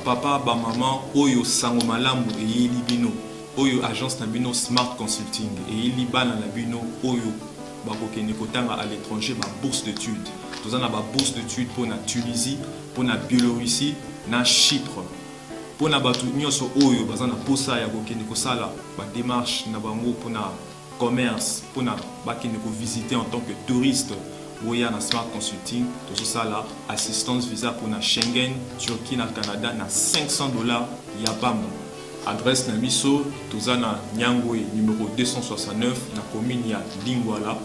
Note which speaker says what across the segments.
Speaker 1: Papa, ba maman, oyo sango malamu et yeli bino, oyo agence na bino Smart Consulting et yeli bana na bino oyo bakoke nekotanga à l'étranger ba bourse d'études. Tous en a ba bourse d'études pour la Tunisie, pour la Biélorussie, na Chypre. Pour na batu nyonso oyo bazana posa ya koke nekosala ba démarche na bango pour na commerce, pour na bakene ko visiter en tant que touriste. Boya na Smart Consulting, tout ça là, assistance visa pour na Schengen, Turquie, na Canada, na $500 ya bamba. Adresse na biso, tout ça na Nyangwe, numéro 269, na commune ya Lingwala.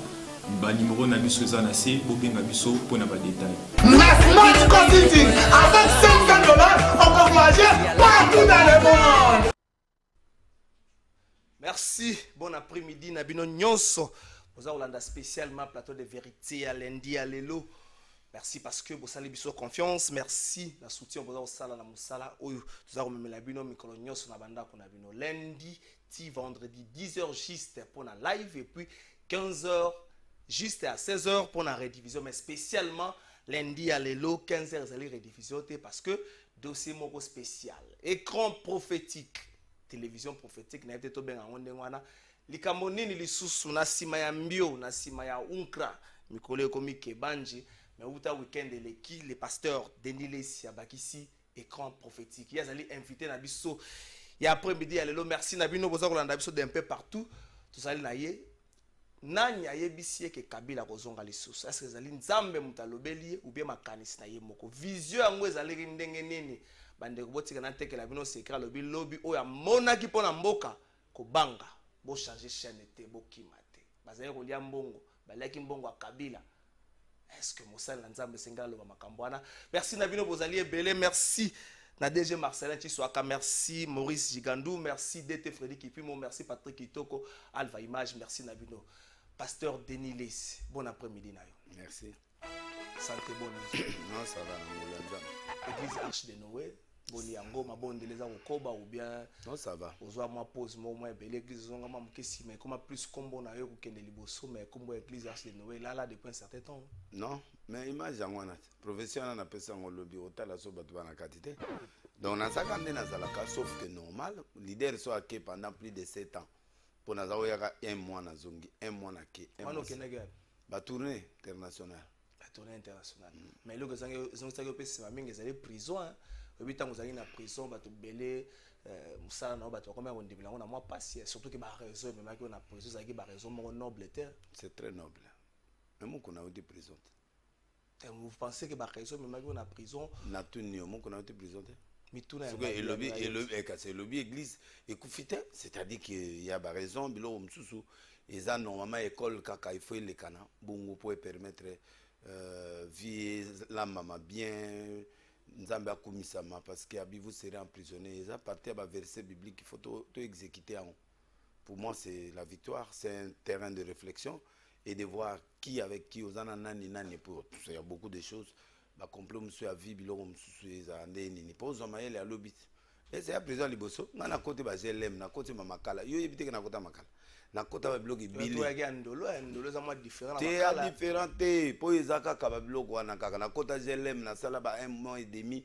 Speaker 1: Ba numéro na biso za na C, bobenga biso pour na ba détail.
Speaker 2: Na Smart Consulting, avec $500, on peut voyager partout dans le monde.
Speaker 3: Merci, bon après-midi, Nabino Nyonso. Vous avez spécialement plateau de vérité à lundi à l'élo. Merci parce que vous avez besoin de confiance. Merci la soutien vous avez sala na musala. Oyo vous avez même la bino mikolo nyonso na banda ko na bino lundi ti vendredi 10h juste pour la live et puis 15h juste à 16h pour la rediffusion mais spécialement lundi à l'élo 15h vous allez rediffusion parce que dossier moko spécial écran prophétique télévision prophétique na été to ben en ndengwana likambo nini lisusu na sima ya mbio na sima ya unkra mikolo ekomi kebanji mais uta weekend eleki le pasteur Denis Lesi abakisi écran prophétique yazali invité na biso ya après-midi ya lelo merci na bino boza kolanda biso d'un peu partout tozali na ye nani ayebisi ke Kabila kozonga lisusu est-ce que ezali nzambe mutalobeli ou bien makanisi na ye moko vision yango ezali ndenge nini bande kobotika na tekela bino secret lobi lobi oya monaki pona mboka kobanga bo changer chaîne te bo kimate bazali kolia mbongo balaki mbongo a Kabila est-ce que mosala nzambe senga loba makambwana merci na bino bozali ebele merci na DG Marcelin Chiswaka merci Maurice Gigandou merci DT Frédéric Kipimo merci Patrick Kitoko Alpha Image merci na bino pasteur Denis Les bon après-midi na yo
Speaker 4: merci
Speaker 3: santé bonne
Speaker 4: non ça va na
Speaker 3: église Arche de Noé boni yango mabonde les akoba ou bien
Speaker 4: non ça va
Speaker 3: ozo moi pause moi ebele église zonga ma mukesi mais comme plus combo na yo ko kende liboso mais comme église Arche de Noé là depuis un certain temps
Speaker 4: non mais image yango na professionnel na pesa ngo lobi otala so batu bana katite donc na saka ndé na zalaka sauf que normal leader so aké pendant plus de 7 ans pour na zawo yaka un mois na zongi un mois na ke un mois ba tournée internationale mais le que ça que pesa mingi ezali prison hein tant vous allez na prison bato belé musala na bato comme on débila on a moi passé surtout que ba raison même que on a prison ça qui ba raison mon noble terre c'est très noble même qu'on a été prison
Speaker 3: vous pensez que ba raison même qu'on a prison
Speaker 4: na tout ni on a été prison
Speaker 3: mais tout na
Speaker 4: et le lobby église et koufite c'est-à-dire qu'il y a ba raison bilo msusu eza normalement école kaka il faut les kana bongo pour permettre vie la maman bien nzambe akumisama parce que abi vous serez emprisonné eza partir ba verset biblique il faut tout exécuter en pour moi c'est la victoire c'est un terrain de réflexion et de voir qui avec qui ozana nani pour il y a beaucoup de choses ba complot monsieur a vie biloko monsieur eza ndeni ni pose maele à lobby et c'est à présent liboso ngana côté ba GLM na côté mamakala yo ebité na côté makala na kota ba biloko ibili
Speaker 3: to ya ndolo za moi différent
Speaker 4: na différent te po ezaka ka ba biloko wana kaka na kota GLM na sala ba 1 mois et demi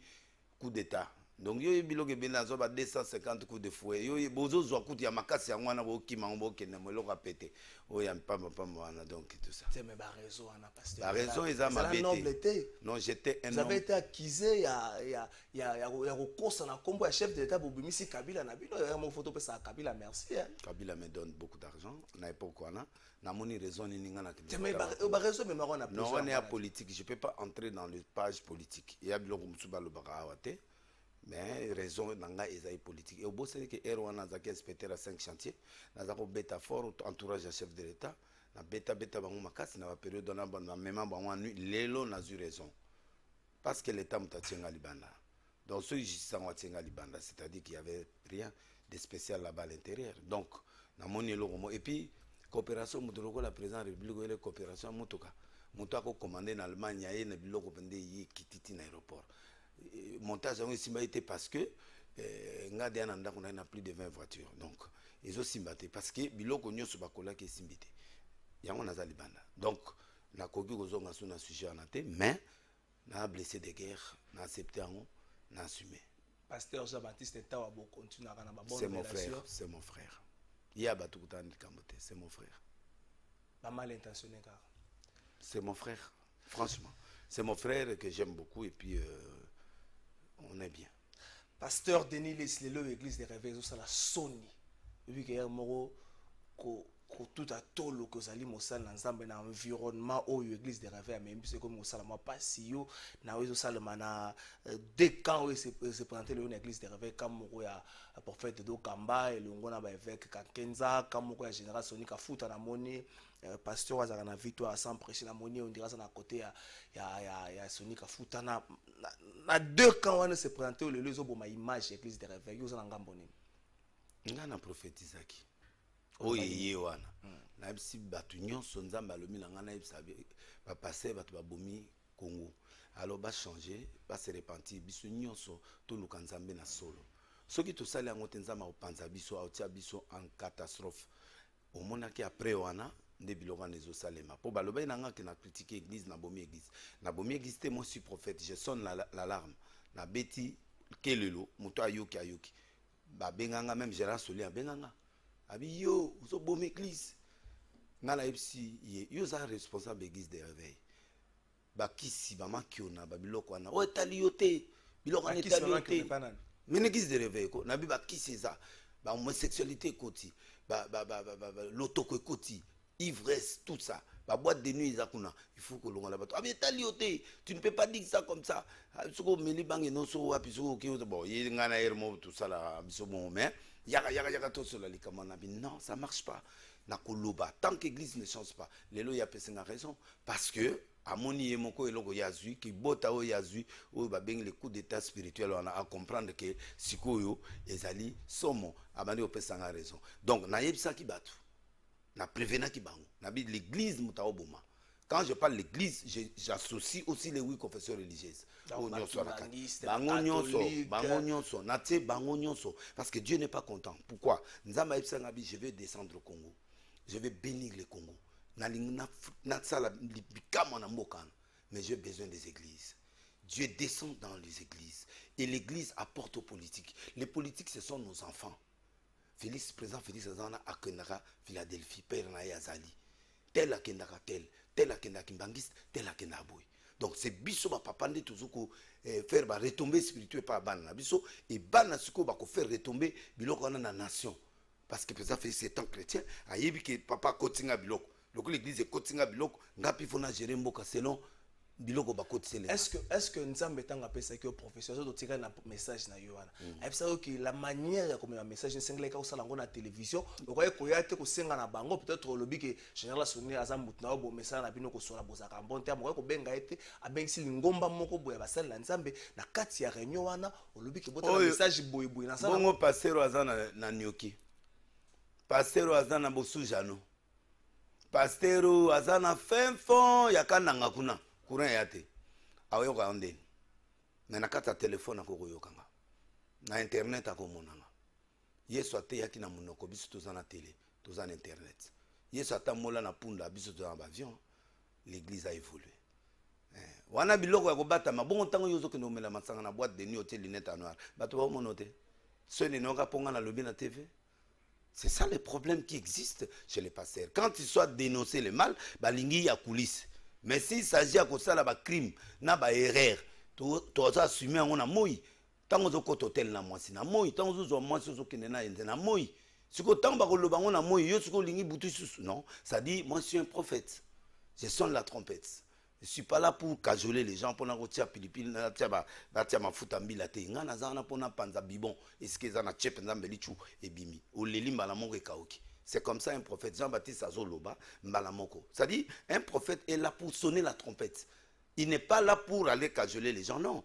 Speaker 4: coup d'état Donc yo biloko bena zo ba 250 coups de fouet. Yo bozo zo kuti ya makasi ya ngwana bo kima ngo kende moloko apete. O ya pamba wana donc tout ça.
Speaker 3: C'est mais ba raison ana pasteur.
Speaker 4: La raison est à ma bête. Non, j'étais un homme.
Speaker 3: Vous avez été accusé ya kokosa na kombo ya chef de l'état bobimisi Kabila na bino ya mo photo pesa Kabila merci.
Speaker 4: Kabila me donne beaucoup d'argent, na époque wana. Na moni raison ni nga na te.
Speaker 3: Mais ba raison mais on a
Speaker 4: non, on est à politique, je peux pas entrer dans les pages politiques. Il y a biloko musuba lo baka awate. Mais raison nanga ezai politique. Et au beau c'est que Erwan Azaki inspecteur à 5 chantiers, nazako beta fort entourage à chef de l'état, na beta bango makasi na période na même bango nu lelo na zu raison. Parce que l'état mutatenga libanda. Donc ceux qui sont watenga libanda, c'est-à-dire qu'il y avait rien de spécial là-bas à l'intérieur. Donc na moni lokomo et puis coopération mutoloko la président république et coopération mutoka. Mutako commandé en Allemagne et na biloko pende yi kititi na aéroport. Montage a été parce que ngade ananda qu'on a plus de 20 voitures. Donc ils ont simbaté parce que biloko nyoso bakola ke simbité. Yango nazali banda. Donc na koki kozonga sur na sujet en até mais na blessé de guerre, na accepté en na assumé.
Speaker 3: Pasteur Jean-Baptiste Tawa bo continue à na ba bonne relation.
Speaker 4: C'est mon frère, c'est mon frère. Il y a batu kutani kambote, c'est mon frère.
Speaker 3: Pas mal intentionné car.
Speaker 4: C'est mon frère, franchement. C'est mon frère que j'aime beaucoup et puis on est bien.
Speaker 3: Pasteur Denis Leslelo, église des réveils, ça la Sony. Vu qu'il y a un mot tout à tolo que zali mosala na nzambe na environnement au église des réveils même c'est comme mosala moi pas si yo na wezo salama na deux camps se présenter le église des réveils comme moko ya prophète do Kamba et le ngona ba évêque Kakenza comme moko ya général Sony Kafuta na moni pasteur azaka na victoire sans prêcher na moni on dirait ça na côté ya Sony Kafuta na deux camps on se présenter le lezo boma image église des réveils yo za ngambo nini
Speaker 4: ngana prophétisaki oye wana na bisi batu nyonso nzamba alomi na ngana ibisa ba passer batu ba bomi Congo alors ba changer ba se repentir biso nyonso to luka nzambe na solo soki to sali yango te nzamba opanza biso autia biso en catastrophe au monaki après wana nde biloko nezo salema po baloba na ngaki na critiquer église na bomi église te moi suis prophète je sonne l'alarme na beti kelelo moto ayoki ba benganga même Gérard Soli benganga abi yo zo bom église ngala epsi yo za responsable église de réveil ba kisi ba makiona ba biloko wana o etali yote biloko na etali yote mais église de réveil ko na bi ba kisi za ba homosexualité koti ba l'otoko koti ivresse tout ça ba boîte de nuit zakuna il faut que l'on la bato abi etali yote tu ne peux pas dire ça comme ça soko meli bangi no so wapi so ki bon yi ngana hermo tout ça là biso bon mais yaka tout cela les kamana non ça marche pas na koloba tant que l'église ne change pas lelo ya pesenga raison parce que amoni yemoko eloko yazui ki bota o yazui o ba bengi le coup d'état spirituel on a à comprendre que sikoyo ezali somo abandi o pesanga raison donc na yebisa ki batu na prévena ki bango na bi l'église mutao boma. Quand je parle de l'église, j'associe aussi les 8 confessions religieuses. Parce que Dieu n'est pas content. Pourquoi? Je vais descendre au Congo. Je vais bénir le Congo. Mais j'ai besoin des églises. Dieu descend dans les églises. Et l'église apporte aux politiques. Les politiques, ce sont nos enfants. Président Félix Azana à Kenara, Philadelphie, Père Nayazali. Tel à Kendara, tel à Kendara Kimbangiste, tel à Kendara Boy. Donc c'est biso ba papande toujours faire ba retomber spirituel par ban biso et ban suko ba ko faire retomber biloko na nation parce que président fait 7 ans chrétien ayebi que papa kotinga biloko loko l'église kotinga biloko ngapi fona gérer mboka selon biloko ba kotisele.
Speaker 3: Est-ce que nzambe tanga pesa que professeur zo tika na message na yoana ayebisa que la manière ya comme un message single ka osala ngo na télévision okoye koyate ko senga na bango peut-être lobi que général Soni azamut na bo message na bino ko sola bozaka bon terme ko benga ete abengisi ngomba moko boya basala na nzambe na kati ya réunion wana olobi que bota message boy na sala
Speaker 4: bongo pasteur azana na nyoki pasteur azana bosujano pasteur azana fin fond yakananga kuna courant yate ayoka ondeni mais na kata téléphone akoko yokanga na internet akomonanga yesu ate yaki na monoko biso toza na télé toza na internet yesu atambola na punda biso toza na avion l'église a évolué wana biloko ya kobatama bongo ntango yo ozokende komela masanga na boîte de nuit otie lunette noire bato baomona te so nenoka mponga na lobi na TV. C'est ça le problème qui existe chez les pasteurs. Quand ils soient dénoncés le mal, balingi ya coulisse. Mais s'il s'agit de ça, ba crime, na ba erreur, tu as assumé on a moi. Tant que tu hotel na moi, na moi. Tant que tu moi sur kende na moi. Si que tant ba koloba on a moi, yo si que lingi butu susu non. Ça dit moi je suis un prophète. Je sonne la trompette. Je ne suis pas là pour cajoler les gens pour na pilipili na tia ma futa mbila te. Nga na zana pour na panza bibon. Est-ce que ça na chep nzambe lichu et bimi. O leli mbala moko kaoki. C'est comme ça un prophète. Jean-Baptiste Azoloba mbala moko. Ça dit un prophète est là pour sonner la trompette. Il n'est pas là pour aller cajoler les gens non.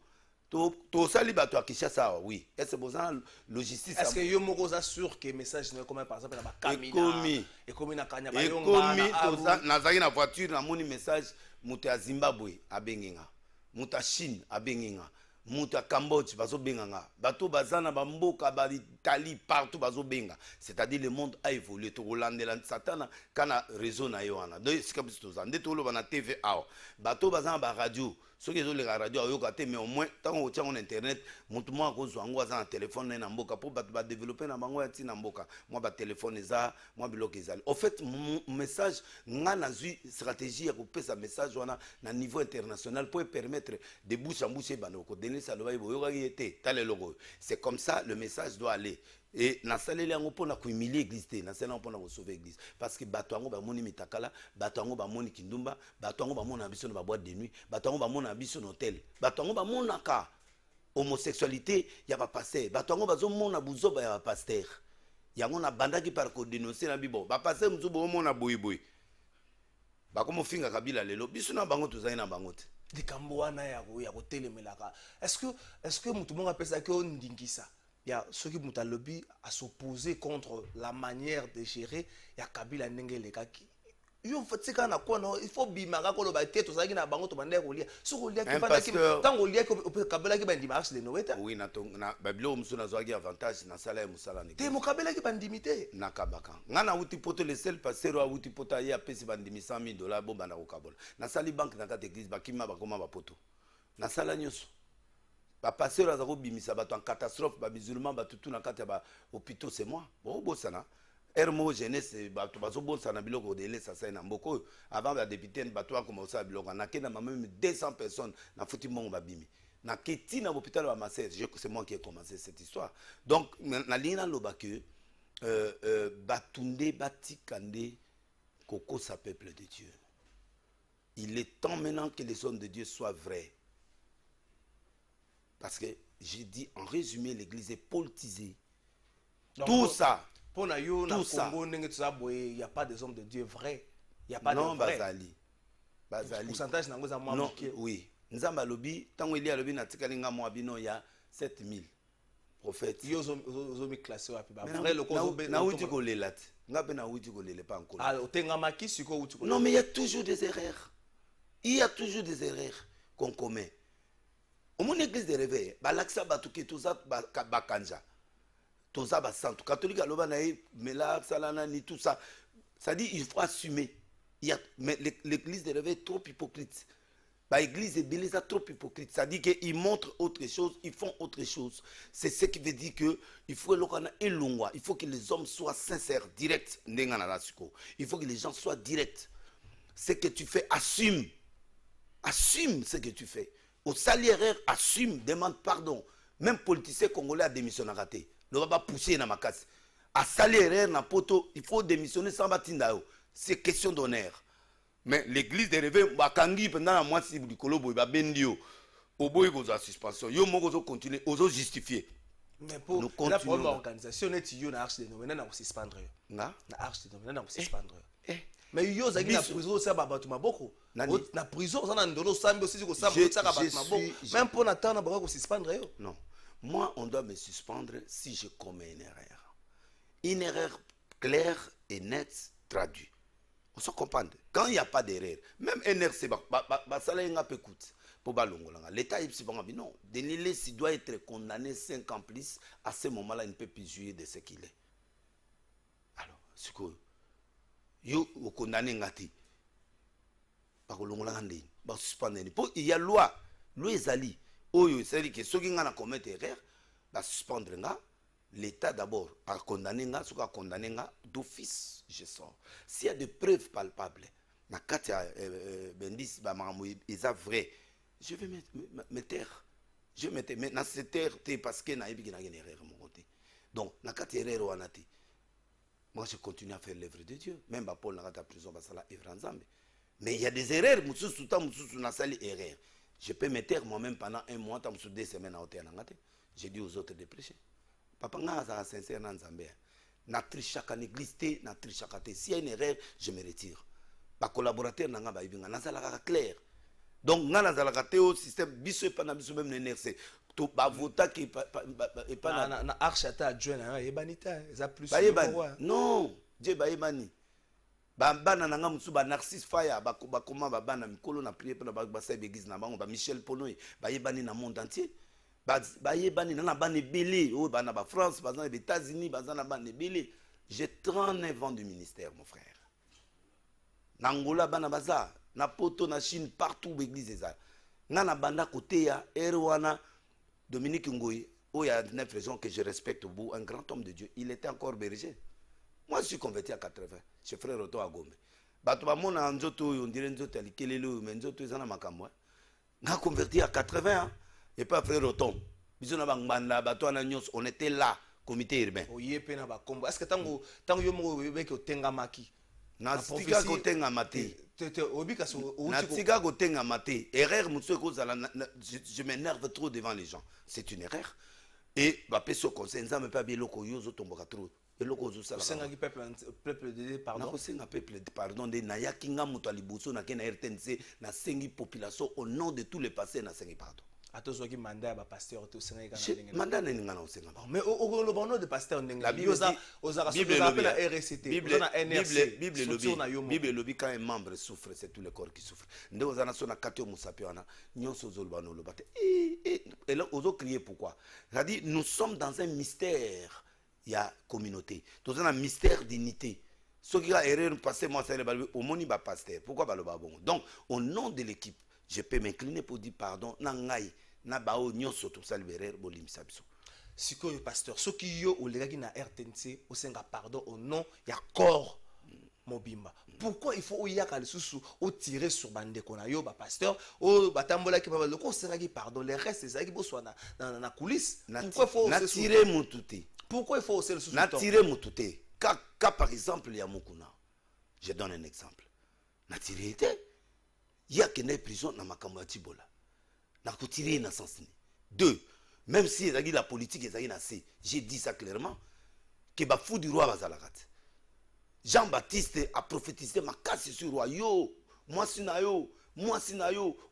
Speaker 4: To sali bato akisha ça oui. Est-ce que ça logistique
Speaker 3: est-ce que yo moko za sûr que message ne comme par exemple na ba kamina et comme na kanya ba
Speaker 4: yonga na zaki na voiture na moni message mutu ya Zimbabwe abenginga mutu ya Chine abenginga mutu ya Cambodge bazobenganga bato bazana bamboka ba Italie partout bazobenga c'est-à-dire le monde a évolué to rolandela satana kana réseau na yo wana donc c'est comme si to zande to lo bana TV aw bato bazana ba radio ceux qui ont les radios ayoka te mais au moins tant on tient en internet mutu mo ko zwango azana téléphone na mboka pour ba développer na bango ya tina mboka moi ba téléphone eza moi biloko ezali au fait message nga na zui stratégie ya kopesa message wana na niveau international pour permettre de bouche en bouche banoko donner ça le baïbo yoka yete tale logo c'est comme ça le message doit aller. Et na saleli yango pona ko humilier église te na saleli pona ko sauver église parce que bato yango ba moni mitakala bato yango ba moni kindumba bato yango ba mona biso na ba boîte de nuit bato yango ba mona biso na hôtel bato yango ba mona ka homosexualité ya ba pasteur bato yango bazo mona buzoba ya ba pasteur yango na bandaki par ko dénoncer na bibo ba pasteur muzubo mona boyiboy ba komo finga kabila lelo biso na bango tozali na bango te
Speaker 3: likambo wana ya kotelemelaka est-ce que mutu monga pesa ke ondingisa ya soki mutu alobi à s'opposer contre la manière de gérer ya kabila ndenge elekaki yo fatika na kono il faut bimaka ko lo ba te to zaki na bango to bande ko lia so ko lia ki fanda ki tango lia ko kabila ki bandi marche de noeta
Speaker 4: oui na babilo musu na zwaki avantage na sala ya musala ni
Speaker 3: te mo kabila ki bandimité
Speaker 4: na kabaka ngana uti poto le sel passer wa uti poto ya pesi bandimi $100,000 bo banda ko kabola na sali banque na kata église bakima bakoma ba poto na sala nyoso ba passer za ko bimisa bato en catastrophe ba musulman ba tutu na kata ba hôpitaux c'est moi bon bosana Hermo jeunesse bato bazobosa na biloko de lesa sa na mboko avant ba député bato a commencé à biloko na kena même 200 personnes na futi mongo babimi na keti na hôpital ba Masser c'est moi qui ai commencé cette histoire donc na lina loba que batunde batikande koko sa peuple de Dieu il est temps maintenant que les hommes de Dieu soient vrais parce que j'ai dit en résumé l'église est politisée donc, tout ça
Speaker 3: pour na yo na Congo ndenge tsaboye il y a pas des hommes de Dieu vrais il y a pas de vrais
Speaker 4: bazali
Speaker 3: pourcentage nango za moi
Speaker 4: non oui nzamba lobi tango ili lobi na tikalinga mo abino ya 7000 prophètes
Speaker 3: yo zo mi classé wapi ba vrai le
Speaker 4: ko na uti ko lelat ngape na uti ko lele pas encore
Speaker 3: ah otenga maki siko uti ko
Speaker 4: non mais il y a toujours des erreurs il y a toujours des erreurs qu'on commet au mon église de réveil balaksa batuki tout ça bakanja tout ça va centre catholique à l'obanaï mais là salana ni tout ça ça dit il faut assumer il y a mais l'église de réveil est trop hypocrite bah église est beleza trop hypocrite ça dit que ils montrent autre chose ils font autre chose c'est ce qui veut dire que il faut il faut que les hommes soient sincères directs il faut que les gens soient directs ce que tu fais assume ce que tu fais au salaire assume demande pardon même politicien congolais a démissionné à rater ne va pas pousser dans ma casse. À salaire na poto, il faut démissionner sans batinda. C'est question d'honneur. Mais l'église de réveil, bakangi pendant la moitié du kolobo, ba bendio. Au boy goza suspension. Yo mo gozo continuer, ozo justifier.
Speaker 3: Mais pour la première organisation, net yo na arche de nommé na suspendre. Na arche de nommé na suspendre. Mais yo zaki na prison ça ba batu maboko. Na prison ça na ndolo sambi aussi ko sambo ça ka batu maboko. Même pour na temps na ba ko suspendre yo.
Speaker 4: Non. Moi, on doit me suspendre si je commets une erreur. Une erreur claire et nette traduite. On se comprend. Quand il n'y a pas d'erreur, même NRC, ça n'a pas écoute. L'État non. Denilé, s'il doit être condamné 5 ans plus, à ce moment-là, il ne peut plus jouir de ce qu'il est. Alors, c'est quoi? Vous condamnez Ngati. bakolongola ndeni ba suspendre po il y a loi ezali oyo c'est que ceux qui ngana commettre erreur ba suspendre nga l'état d'abord a condamné nga soka condamné nga d'office je sors s'il y a des preuves palpables na kati bendis ba makambo eza vrai je vais me taire je vais me taire mais na se taire parce que na yebi na une erreur mon côté donc na kati erreur wana te moi je continue à faire l'œuvre de Dieu même ba Paul na kati prison ba sala œuvre nzambe mais il y a des erreurs mususu ta mususu na sali erreur je peux me taire moi-même pendant un mois ta mususu 2 semaines à hôtel na ngate j'ai dit aux autres de prêcher papa nga za sincère na nzambe na trichaka l'église te na trichaka te s'il y a une erreur je me retire ba collaborateur na nga ba ibinga na sala clair donc nga na sala te au système biso pas na biso même na NRC to ba vota qui et pas
Speaker 3: na archata adjoint na yebanita za plus
Speaker 4: non je ba yebani ba bana na nga musu ba Narcisse Faya ba koma ba bana mikolo na prier pe na ba sa église na bango ba Michel Ponoy ba yebani na monde entier ba yebani na bana belé o bana ba France ba dans les États-Unis ba na bana belé j'ai 39 ans de ministère mon frère na Angola bana baza na poto na Chine partout l'église eza nga na banda côté ya Erwana Dominique Ngoyi oh il y a 9 raisons que je respecte beaucoup un grand homme de Dieu il était encore berger moi je suis converti à 80 chez frère Roto à Gombe bato ba mona nzoto on dirait nzoto alikelelo mais nzoto ezana makambo nga converti à 80 ans et pas frère Roton biso na banganda bato na nyos on était là comité urbain
Speaker 3: oyepe na ba kombo est-ce que tango yo mo beke otenga maki
Speaker 4: na stika ko tenga mate
Speaker 3: obika so
Speaker 4: na stika ko tenga mate erreur muso ko zala je m'énerve trop devant les gens c'est une erreur et ba peso conseil nzambe pa biloko yo zo tomboka trop eloko zo sala
Speaker 3: senga ki peuple de pardon
Speaker 4: na ko senga peuple de pardon de na yakinga muto alibuso na kena RTNC na sengi population au nom de tous les passés na sengi pardon
Speaker 3: atozwa ki mandat ba pasteur to senga kana
Speaker 4: ndenge mandat na ninga na senga
Speaker 3: mais au le bon de pasteur ndenge
Speaker 4: la Bible
Speaker 3: appelle la RCT
Speaker 4: Bible lobby quand un membre souffre c'est tout le corps qui souffre nde ozana sona katio musapi wana nyonso zolba no lobate et là ozo crier pourquoi c'est-à-dire nous sommes dans un mystère il y a communauté dans un mystère d'unité ce qui a erreur passé moi c'est le au moni ba pasteur pourquoi ba le ba bon donc au nom de l'équipe je peux m'incliner pour dire pardon na ngai na bao nyonso to salverer bolimisa biso
Speaker 3: sikoyo pasteur soki yo olegaki na RTNC osenga pardon au nom ya corps mobimba pourquoi il faut oyaka lisusu o tirer sur bandeko na yo ba pasteur o batambola ki ba loko osengaki pardon les restes ezaki boswa na coulisse pourquoi faut
Speaker 4: na tirer mututé
Speaker 3: pourquoi il faut aussi le sous
Speaker 4: na tirer mututé ka par exemple ya mukuna je donne un exemple na tirer était il y a que des prisons dans makambo ya tibola na ko tirer na sens ni deux même si ezaki la politique ezaki na C j'ai dit ça clairement que ba fou du roi bazalakat Jean-Baptiste a prophétisé makasi sur roi yo moi sinayo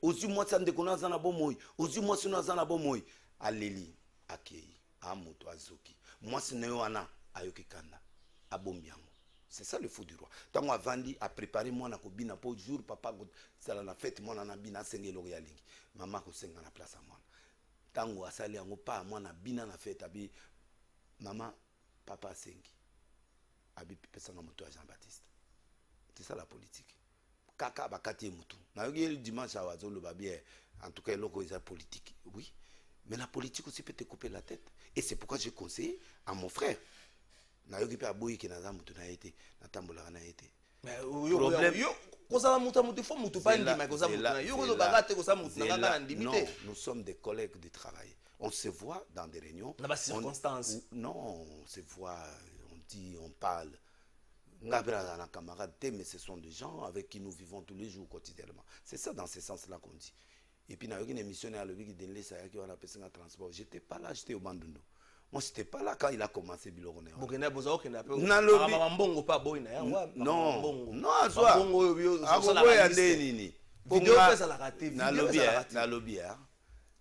Speaker 4: ozu moi sande konaza na bomoy ozu moi sinaza na bomoy aleli akei amuto azoki moi sinayo ana ayoki kanda abombiango c'est ça le fou du roi tango avandi a préparé moi na kobina pour jour papa sala na fête moi na bina sengelo ya lingi mama ko senga na place à moi tango asali yango pa moi na bina na fête abi mama papa sengi abi pesa na moto à Jean-Baptiste c'est ça la politique kaka bakati mutu na yoki dimanche à wazolo babie en tout cas loko is politique oui mais la politique aussi peut te couper la tête et c'est pourquoi j'ai conseillé à mon frère na yoki pe aboyi ke na za mutu na été na tambola na été
Speaker 3: mais problème yo kozala mutu fo mutu pa ndima kozala mutu na yo ko bagate kozala mutu na ngana ndimité
Speaker 4: nous sommes des collègues de travail on se voit dans des réunions
Speaker 3: dans des circonstances
Speaker 4: non on se voit on dit on parle ngabra na camarade mais ce sont des gens avec qui nous vivons tous les jours quotidiennement c'est ça dans ce sens là qu'on dit et puis na yoki une émission à l'obiki denle ça qui on a passé un transport j'étais pas là j'étais au Bandundu. Moi, c'était pas là quand il a commencé Bilorone. Non, non,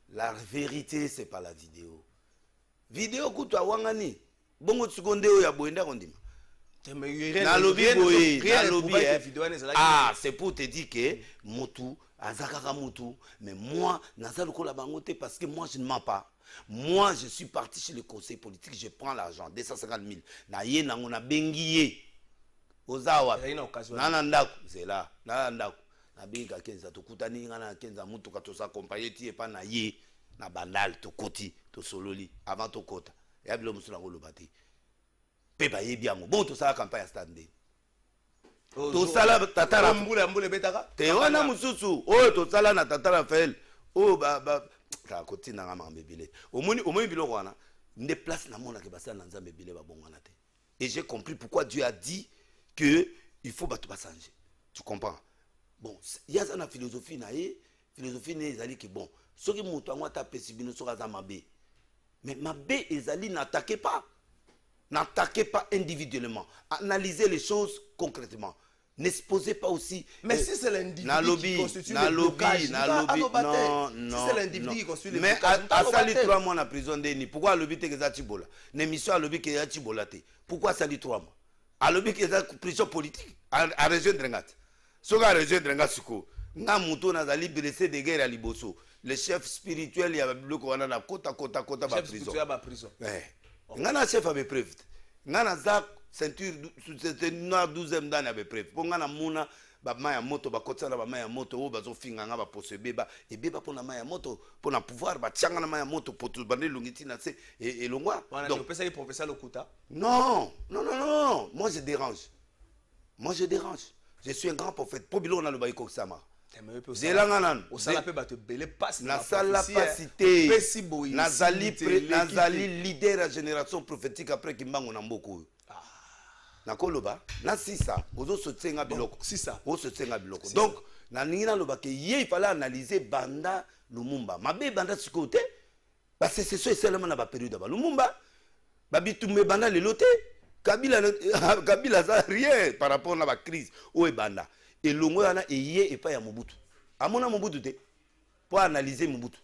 Speaker 4: la vérité, c'est pas la vidéo. Vidéo, kutu wangani. Bongo tsukonde ya boenda kondima. Ah, c'est pour te dire que Motu, Azakara Motu, mais moi, Nazal Kola Bangote, parce que moi, je ne mens pas. Moi, je suis parti chez le conseil politique, je prends l'argent, 250 000. Naye nangona bengiye. Ozawa. Nanandaku, c'est là. Nanandaku. abinga kenza tokutani ngana kenza mutu ka tosa accompagner ti epa na ye na bandal to koti to sololi avant to kota ya bilo musula ngolo bati pe ba yebi yango bon to sala campagne stade to sala tatara
Speaker 3: mbule betaka
Speaker 4: te wana mususu o to sala na tatara fel o ba ka koti na ngama mbebile omoni bilo wana ne place na mona ke basala na nzambe bile ba bongana te et j'ai compris pourquoi Dieu a dit que il faut battre changer. Tu comprends? Bon, il y a une philosophie ezali que bon, ce qui monte en ta pesibino sur mabe. Mais mabe ezali n'attaquez pas individuellement, analysez les choses concrètement. N'exposez pas aussi.
Speaker 3: Mais si c'est l'individu qui constitue le blocage, non. Si c'est l'individu qui constitue le blocage,
Speaker 4: mais à sali 3 mois en prison deni. Pourquoi lobby te keza tibola? N'émission à lobby keza tibola te. Pourquoi sali 3 mois? À lobby keza prison politique. À rejoindre Drengat. Soka rejoindre Drengat suko. Nga muto na zali blessé de guerre à Liboso. Le chef spirituel ya bloko wana na kota ba prison.
Speaker 3: Chef spirituel ba prison.
Speaker 4: Nga na chef a preuve. Nga na za ceinture c'était noir 12e dan avec preuve. Pour nga na muna ba maya moto ba kotsa na ba maya moto o bazo finga nga ba posebeba et beba pour na maya moto pour na pouvoir ba tianga na maya moto pour tout bande longiti na se et longwa.
Speaker 3: Donc peut ça professeur Lokuta.
Speaker 4: Non. Moi je dérange. Je suis un grand prophète. Pour bilo na le baiko sama. Zelanga
Speaker 3: au sala pe ba te belé passe
Speaker 4: na sala pas cité. Nazali leader de la génération prophétique après Kimbango na mboko. Nakoloba na sisa ozo sotenga biloko
Speaker 3: sisa
Speaker 4: o sotenga biloko donc na ningina loba ke ye il fallait analyser banda Lumumba mabe banda sikote parce que c'est ça seulement na ba période ba Lumumba ba bitumbe banda le loté Kabila ça rien par rapport à la crise o e banda et longo yana e ye et pas ya Mobutu amona Mobutu te pour analyser Mobutu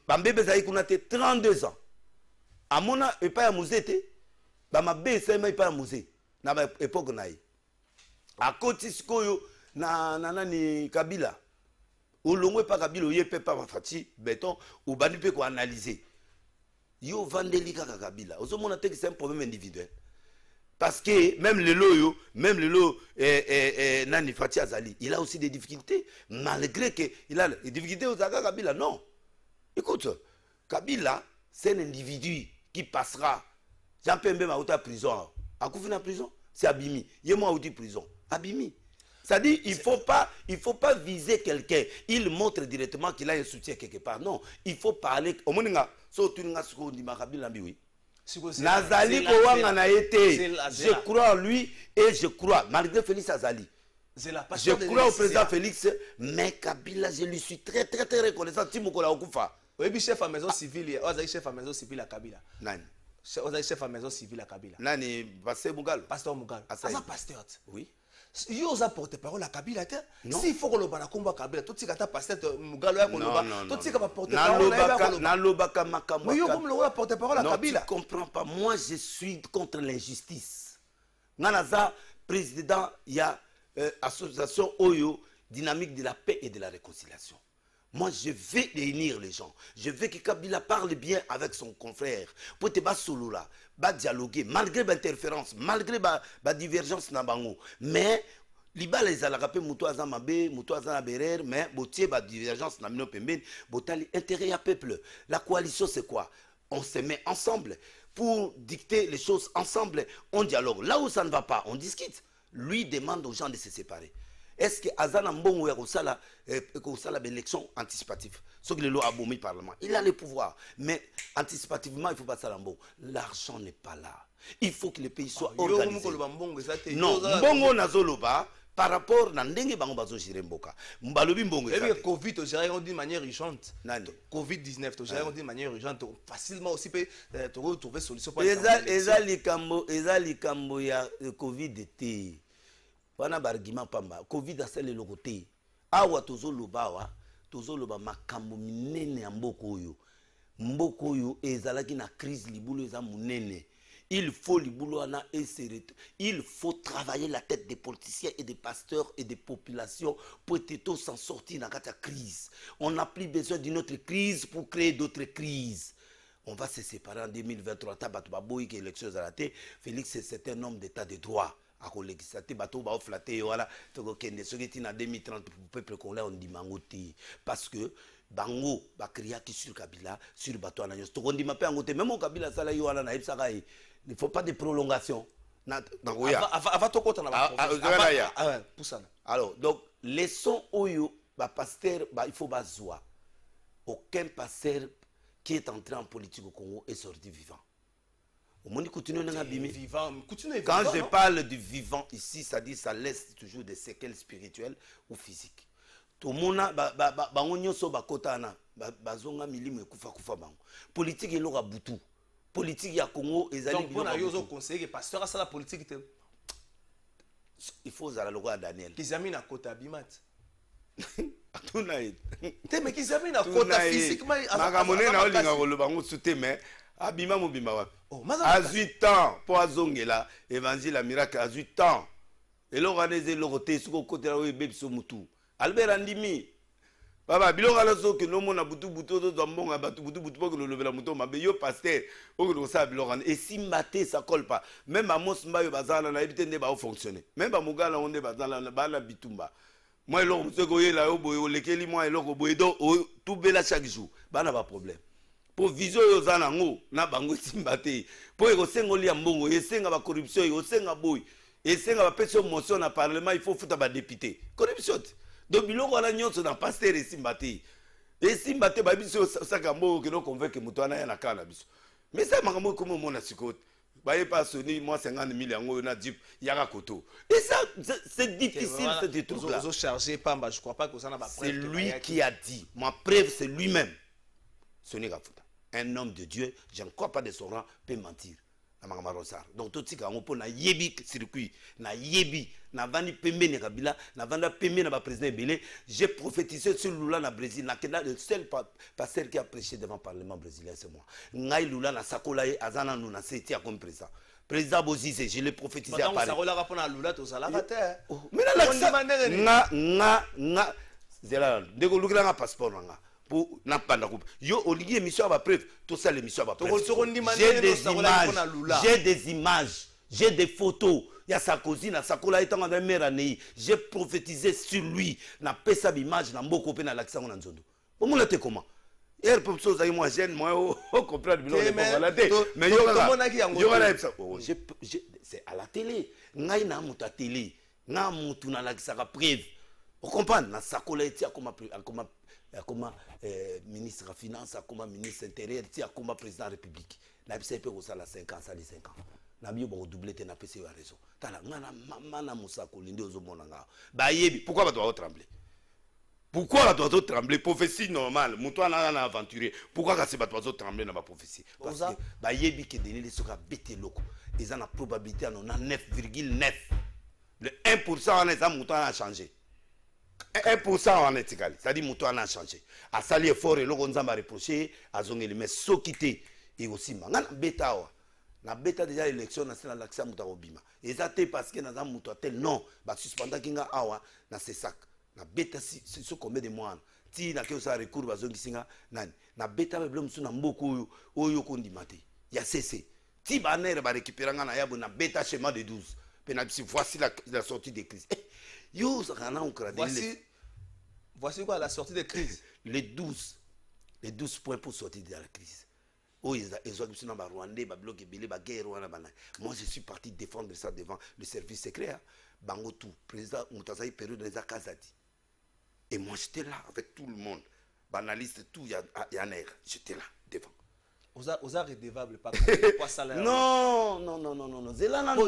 Speaker 4: bambebe za ikuna te 32 ans amona et pas ya Muzete ba mabe sema ipa musée na ba époque naï a koti sikoyo na nani Kabila olongwe pa Kabila yepe pa fati béton ou bandi pe ko analyser yo vandeli kaka Kabila ozomona te que c'est un problème individuel parce que même le loyo nani Fati Azali il a aussi des difficultés malgré que il a des difficultés aux Kabila non écoute Kabila c'est un individu qui passera Jean Pembe m'a outé à prison. A Koufi na prison, c'est Abimi. Yemo a outé prison. Abimi. Ça dit, il faut pas viser quelqu'un. Il montre directement qu'il a un soutien quelque part. Non, il faut parler. Au moninga, so tuninga suko ndi makabila mbi oui. Nazali Kowanga na été. Je crois en lui et je crois malgré Félix Azali. Je crois au président Félix, mais Kabila, je lui suis très reconnaissant. Timokola Okufa.
Speaker 3: Oui, chef à maison civile. Ozali chef à maison civile à Kabila.
Speaker 4: Nani?
Speaker 3: Chef à maison civile à Kabila.
Speaker 4: Nani Pasteur Mugalo.
Speaker 3: Pasteur Mugalo. Asa pasteur.
Speaker 4: Oui.
Speaker 3: Yo osa porte-parole à Kabila te. Si il faut que le bana combat Kabila, tout ce que pasteur Mugalo ya koloba, tout ce que va porte-parole
Speaker 4: na lobaka makambo.
Speaker 3: Mais yo comme le porte-parole à Kabila.
Speaker 4: Tu comprends pas. Moi je suis contre l'injustice. Nganaza président il y a association Oyo dynamique de la paix et de la réconciliation. Moi, je vais réunir les gens. Je veux que Kabila parle bien avec son confrère. Pour te battre solo là, dialoguer, malgré l'interférence, malgré la divergence na bango. Mais, liba les alarape muto aza mabe, muto aza berer, mais botier ba divergence na mino pemben, botali intérêt à peuple. La coalition c'est quoi? On se met ensemble pour dicter les choses ensemble. On dialogue. Là où ça ne va pas, on discute. Lui demande aux gens de se séparer. Est-ce que Azana Mbongo a l'élection anticipative? Ce que le loi a bombé le Parlement. Il a le pouvoir. Mais anticipativement, il ne faut pas ça l'ambon. L'argent n'est pas là. Il faut que le pays soit organisé. Non, Mbongo Nazoloba, par rapport à Ndenge Bango Bazo Jiremboka. Mbalobi Mbongo.
Speaker 3: Et bien, Covid, on dirait d'une manière urgente. Covid-19, on dirait d'une manière urgente. Facilement aussi, peut trouver solution.
Speaker 4: Ezali Kambo ya Covid était. Wana bargima pamba Covid asele lokote awa tozoloba makambo minene ya mboko oyo ezalaki na crise libulo eza munene. Il faut libulo wana il faut travailler la tête des politiciens et des pasteurs et des populations pour être s'en sortir dans cette crise. On n'a plus besoin d'une autre crise pour créer d'autres crises. On va se séparer en 2023. Tabatou Baboui qui est élection à la tête. Félix c'est un homme d'état de droit. akolekisa te bato baoflate wana tokokende soki tina 2030 peuple congolais ondimango te parce que bango bakriaki sur Kabila sur bato wana nyonso tokondima mpe yango te même Kabila asala yo wana nayebisaka ye il faut pas de prolongation
Speaker 3: avant tokota na poussana.
Speaker 4: Alors donc leçon oyo ba pasteur il faut bazwa aucun pasteur qui est entré en politique au Congo est sorti vivant. Quand je parle du vivant ici, ça dit ça laisse toujours des séquelles spirituelles ou physiques. Tout le monde politique est là boutou. Politique ya Congo et
Speaker 3: donc pour na conseiller que pasteur à la politique
Speaker 4: il faut za la Daniel.
Speaker 3: Kizami na kota bimat.
Speaker 4: Atunaï.
Speaker 3: Te me Kizami na kota physiquement
Speaker 4: makamone na olinga koloba ngo sute mais abima mobimba wa. À 8 ans pour azongela évangile miracle à 8 ans. Et l'organiser l'oroté sur côté la web so mutu. Albert Andimi. Baba biloko ala so que no mona butu butu to mbonga batu butu butu pour que le lever la muto mabe yo pasteur o que ça biloko et si maté ça colle pas même à Mos Mbayo bazala na ebite ne ba fonctionner même ba mugala onde bazala na bala bitumba moi eloko se ko yela yo boyo lekeli moi eloko boyo do tout bela chaque jour bana ba problème pour vision yo zana ngo na bango simbate pour eko sengoli ya mbongo esenga ba corruption yo senga boy esenga ba peso motion na parlement il faut futa ba député corruption. Donc biloko ala nyonso na pasteur esimbate esimbate ba biso sakambo que no convaincre muto ana ya na kala biso mais ça makambo comme mona sikote ba ye pas soni moi 50 000 yango na jeep yaka koto et ça c'est difficile ce truc là
Speaker 3: chargé pamba je crois pas que ça na ba
Speaker 4: preuve c'est lui qui a dit ma preuve c'est lui-même Soni Kafuta un homme de Dieu je ne crois pas de son rang peut mentir. Donc tout ce qui est na yebi circuit na yebi na vani pembe ne Kabila na vanda pembe na ba président Belé j'ai prophétisé sur Lula na Brésil na kenda le seul pasteur qui a prêché devant le parlement brésilien c'est moi ngai Lula na sakola e azana nous na setia comme président Bozizé je l'ai prophétisé à Paris
Speaker 3: sakola rapona na Lula to sala kata
Speaker 4: mais na zela ndeko lukila nga passeport nga pour n'a pas la coupe yo olingi émission ba preuve tout ça l'émission ba preuve j'ai des images j'ai des photos il y a Sarkozy na sakola étant en première année j'ai prophétisé sur lui na pesa image na mboko pe na l'accent na nzondo bon mon te comment hier pour chose avec moi jeune moi on comprend bien le la tête mais yo c'est à la télé ngai na muta télé na mutu na l'accent preuve on comprend na sakola etia comme ministre des Finances, comme ministre intérieur, comme président de la République. La PCP au sala 5 ans, ça les 5 ans. Na bio bon doublé te na PC a raison. Tala ngana mana musako linde ozomonanga. Ba yebi, pourquoi ba doit trembler? Pourquoi ba doit trembler? Prophétie normale, muto na aventurier. Pourquoi ka se ba doit trembler na ba prophétie? Parce que ba yebi que delele soka bete loko. Ils ont la probabilité en 9,9. Le 1% en est muto a changé. 1% en est égal, c'est-à-dire que Moutou a changé. A sali effort et l'on a reproché, à zongeli, mais ce qui était, et aussi, na bêta, na bêta déjà l'élection, na c'est l'accès Moutou Obima. Et ça c'est parce que na Moutou tel non, bah suspendant kinga awa, na c'est sac. Na bêta si c'est ce qu'on met de moi. Si na que ça recours à zongi singa, na bêta le blum na mboko oyo kondi mate. Ya cessé. Si banner va récupérer na yabo na bêta schéma de 12. Voici la sortie des crises.
Speaker 3: Voici quoi la sortie de crise.
Speaker 4: Les 12 points pour sortir de la crise. Moi je suis parti défendre ça devant le service secret. Bangotou, président Moutazaï période des Akazadi. Et moi j'étais là avec tout le monde. Banaliste, tout, Yanner, j'étais là devant.
Speaker 3: Aux arts redévables, pas salaire.
Speaker 4: Non.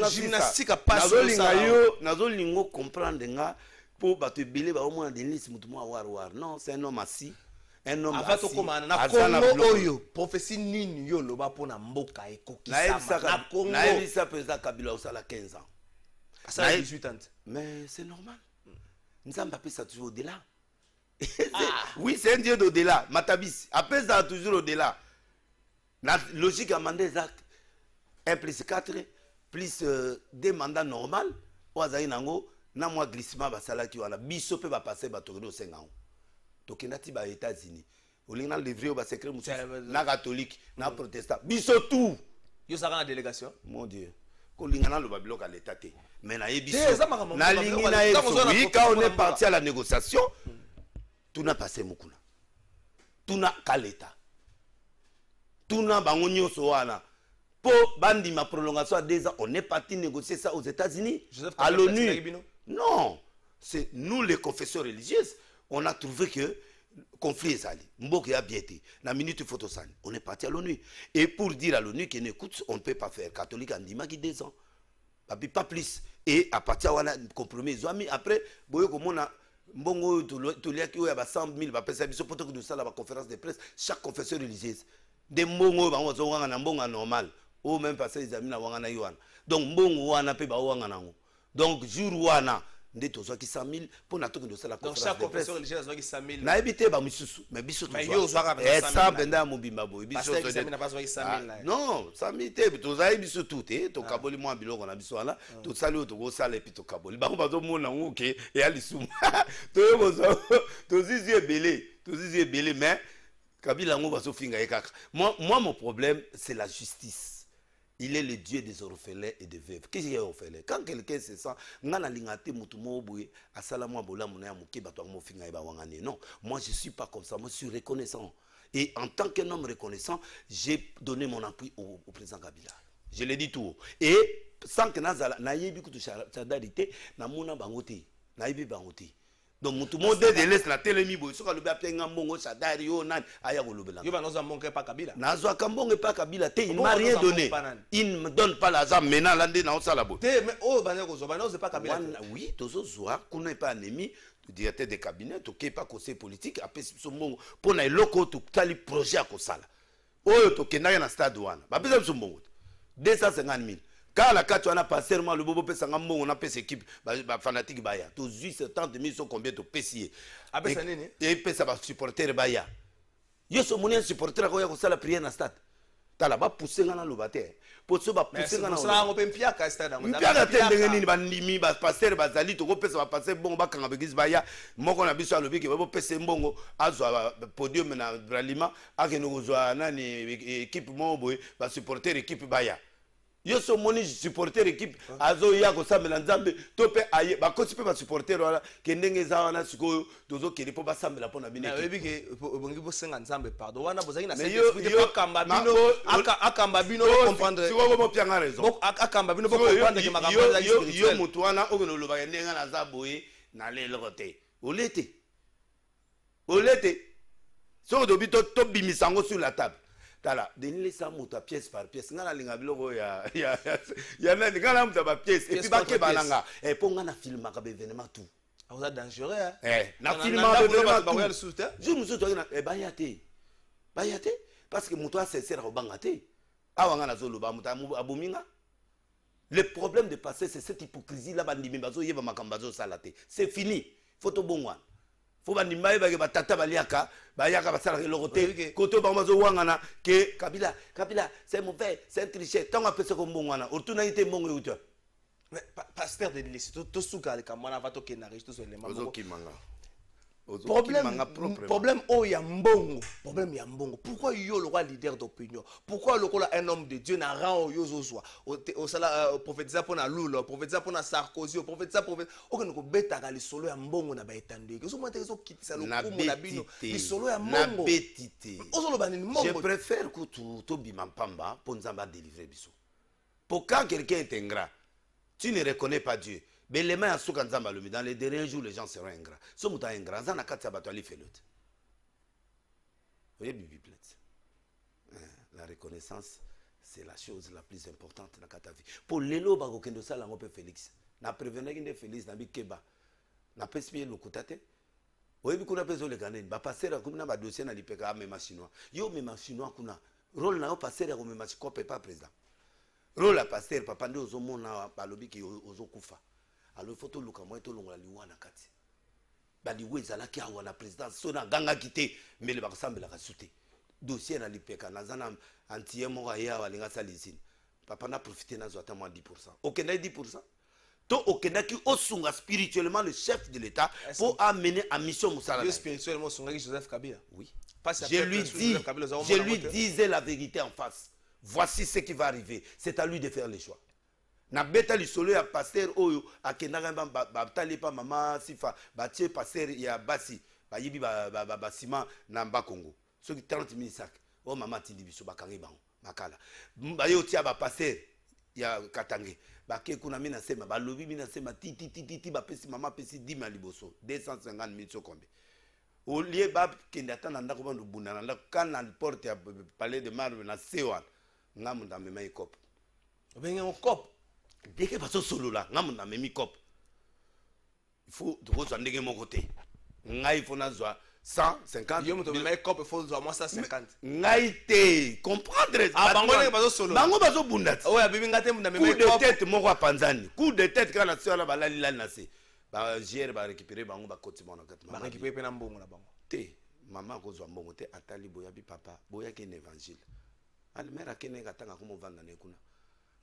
Speaker 3: Gymnastique à pas sur ça.
Speaker 4: Nazolingo comprendre nga pour battre belé ba au moins des listes mutumo war. Non, c'est un homme assis. Un homme assis.
Speaker 3: Avato komana na Congo oyo. Prophétie nini yo loba pona mboka ekoki sama.
Speaker 4: Na Congo. Na Elisa président Kabila au sala 15 ans.
Speaker 3: Ça 18 ans.
Speaker 4: Mais c'est normal. Nzamba peut ça toujours au-delà. Oui, c'est un dieu d'au-delà. Matabis. Après ça toujours au-delà. La logique a mandé Zach 1 plus 4 plus 2 mandats normaux. Oazaï nango na moi glissement basala ki wana biso pe ba passer ba tokedo 5 ans. Tokendati ba États-Unis. Olinga livrer ba secret na catholique, na protestant. Biso tout.
Speaker 3: Yo sera en délégation.
Speaker 4: Mon Dieu. kolingana lo babilo ka l'état té mais na yebiso
Speaker 3: Te, eza makambo
Speaker 4: na
Speaker 3: moko,
Speaker 4: lingi
Speaker 3: babilo,
Speaker 4: na
Speaker 3: babilo,
Speaker 4: yebiso
Speaker 3: babilo,
Speaker 4: oui quand on
Speaker 3: babilo,
Speaker 4: est parti à la négociation tout n'a passé mukuna tout n'a qu'à l'état tout n'a bango nyonso wana po bandi ma prolongation à 2 ans on est parti négocier ça aux États-Unis à l'ONU non c'est nous les confessions religieuses on a trouvé que conflit ezali mboka ya biété na minute photo sani on est parti à l'ONU et pour dire à l'ONU qu'on écoute on ne peut pas faire catholique andima qui 2 ans pas plus et à partir wana compromis zami après boyo komona mbongo toliaki oyo ya ba 100,000 ba pesa biso poto que la conférence de presse chaque confession religieuse de mbongo bango zonganga na mbongo normal ou même passer les amis na wanga na yoana donc mbongo wana pe ba wanga nango donc jour wana nde tozwaki 100,000 pour na toki la
Speaker 3: donc chaque confession religieuse azwaki 100,000
Speaker 4: na ebité ba misusu mais biso
Speaker 3: tozwa
Speaker 4: ça benda mobimba boy biso non 100,000 te tozai biso tout te to kaboli mo biloko na biso wana to sali to go sala epi to kaboli ba bazo mona ngoke et ali suma to yozo to zizi ebele mais kabila ngo bazo finga ekaka moi mon problème c'est la justice. Il est le Dieu des orphelins et des veuves. Qu'est-ce qu'il y a orphelin? Quand quelqu'un se sent, non, moi je ne suis pas comme ça, moi je suis reconnaissant. Et en tant qu'un homme reconnaissant, j'ai donné mon appui au président Kabila. Je l'ai dit tout haut. Et sans que naïbi kutu chadarité, na mona bangote, naïbi bangote. Donc tout le monde de l'Est la télémi boy soka lobi apenga mbongo sadari yo nan aya kolobela
Speaker 3: yo banoza mbongo pas Kabila
Speaker 4: nazo akambongo pas Kabila te il m'a rien donné il me donne pas l'argent maintenant lande na osala bo
Speaker 3: te mais oh baneko zo banoza pas Kabila
Speaker 4: oui tozo zoa kuna pas ennemi directeur de cabinet to ke pas conseil politique après so mbongo pona eloko to tali projet akosala oyo to kenaka na stade wana ba pesa so mbongo 250,000. Quand la carte on a passé le bobo pesa ngambo on a pesa équipe ba fanatique baya to 70,000 sont combien to pesier
Speaker 3: abesa nini
Speaker 4: et pesa ba supporter baya yo so moni supporter ko ya ko sala prière na stade tala ba pousser ngana lo bate po so ba pousser ngana
Speaker 3: ça ngo pempia ka stade ngo
Speaker 4: mpia te ndenge nini ba ndimi ba passer bazali to ko pesa ba passer bon ba kanga begis baya moko na biso alobi ke ba pesa mbongo azwa podium na bralima akeno ko zwa nani équipe moboy ba supporter équipe baya yo so moni supporter équipe azo ya ko sambela nzambe to pe aye ba ko sipe ba supporter wala ke ndenge za wana siko dozo kele po ba sambela pona bine
Speaker 3: ke ebi ke bongi bo senga nzambe pardon wana bozaki na sécurité pas kamba bino akamba bino comprendre
Speaker 4: siko bo pianga raison
Speaker 3: bok akamba bino bo comprendre ke makamba za
Speaker 4: yo mutu wana o no lo ba ndenga na za boye na lelo te olete so do bito to bimisango sur la table tala denile sa moto pièce par pièce ngana linga biloko ya nani ngana moto ba pièce et puis ba ke balanga et po ngana filma ka événement tout
Speaker 3: ça dangereux
Speaker 4: na filma événement tout je nous autres na bayate parce que moto a sincère ko bangate awa ngana zolo ba moto abominga le problème de passer c'est cette hypocrisie là bandimi bazo yeba makamba zo salate c'est fini photo bongwana faut bandimba ba ke batata baliaka bayaka basala ke lokote koto ba mazo wangana ke Kabila c'est mauvais c'est un tricheur tant apesa ko mbongwana otuna ite mbongo yuta
Speaker 3: mais pasteur de l'Église to suka le kamana va to ke na resto sur les mambo problème oh ya mbongo pourquoi yo le roi leader d'opinion pourquoi le roi un homme de Dieu na rang yo zozwa au sala prophétiser pour na Lula prophétiser pour na Sarkozy prophétiser o que ko beta ka le solo ya mbongo na ba etande que so monte so kitisa lo kumu na bino le solo ya mbongo
Speaker 4: na betité
Speaker 3: ozolo banini mbongo
Speaker 4: je préfère que to bima pamba pour nzamba délivrer biso pour quand quelqu'un est ingrat tu ne reconnais pas Dieu. Mais les mains à Soukan Zambalomi, dans les derniers jours, les gens seront ingrats. Ce mouton ingrat, Zana Katsabatali fait l'autre. Vous voyez, Bibi Plate. La reconnaissance, c'est la chose la plus importante dans la vie. Pour l'élo, Bagokendo Salangope Félix. Na prévenu que Félix n'a pas Keba. N'a pas espéré le coutate. Vous voyez, qu'on a besoin de gagner. Bah, passer à comme un dossier dans l'IPK, même chinois. Yo, même chinois, qu'on a. Rôle n'a pas passé à comme un chinois, pas président. Rôle à passer, papa, nous avons un lobby qui est aux Okufa. Alors il faut tout le monde tout le monde liwa na kati bali weza la ki awa na présidence sona ganga kité mais le basambe la kasute dossier na lipeka na zana antiye mo ya walinga salizine papa na profiter na zo ata moins 10%. OK na 10%. To OK na ki osunga spirituellement le chef de l'état pour amener à mission musala.
Speaker 3: Spirituellement sunga Joseph Kabila.
Speaker 4: Oui. Je lui disais la vérité en face. Voici ce qui va arriver. C'est à lui de faire les choix. na beta lisolo ya pasteur oyo akendaka batali pa mama sifa batie pasteur ya basi bayibi basima na Mbakongo soki 30 000 sac o mama tindi biso bakangi bango makala bayo tia ba pasteur ya Katange bake kuna mina sema balobi mina sema ti bapesi mama pesi 10 000 liboso 250 000 sokombe au lieu ba kende atana ndako bandu bunda na kana porte ya palais de marbre na sewan ngamu ndamema ikop
Speaker 3: obenga okop
Speaker 4: dès que baso solo la ngamu ndamemi kop il faut de rose ndenge mon côté ngai faut na zwa 150
Speaker 3: yo muto mema ikop faut zwa moi 150
Speaker 4: ngai te comprendre
Speaker 3: bango baso solo
Speaker 4: bango baso bunda
Speaker 3: oh ya bibi ngate ndamema
Speaker 4: ikop coup de tête moko panzani coup de tête kana sala balali la nase ba gérer ba récupérer bango ba koti mona kat
Speaker 3: ba récupérer pena mbongo na bango
Speaker 4: te mama ko zwa mbongo te atali boya bi papa boya ke évangile al mère akene katanga ko movanda ne kuna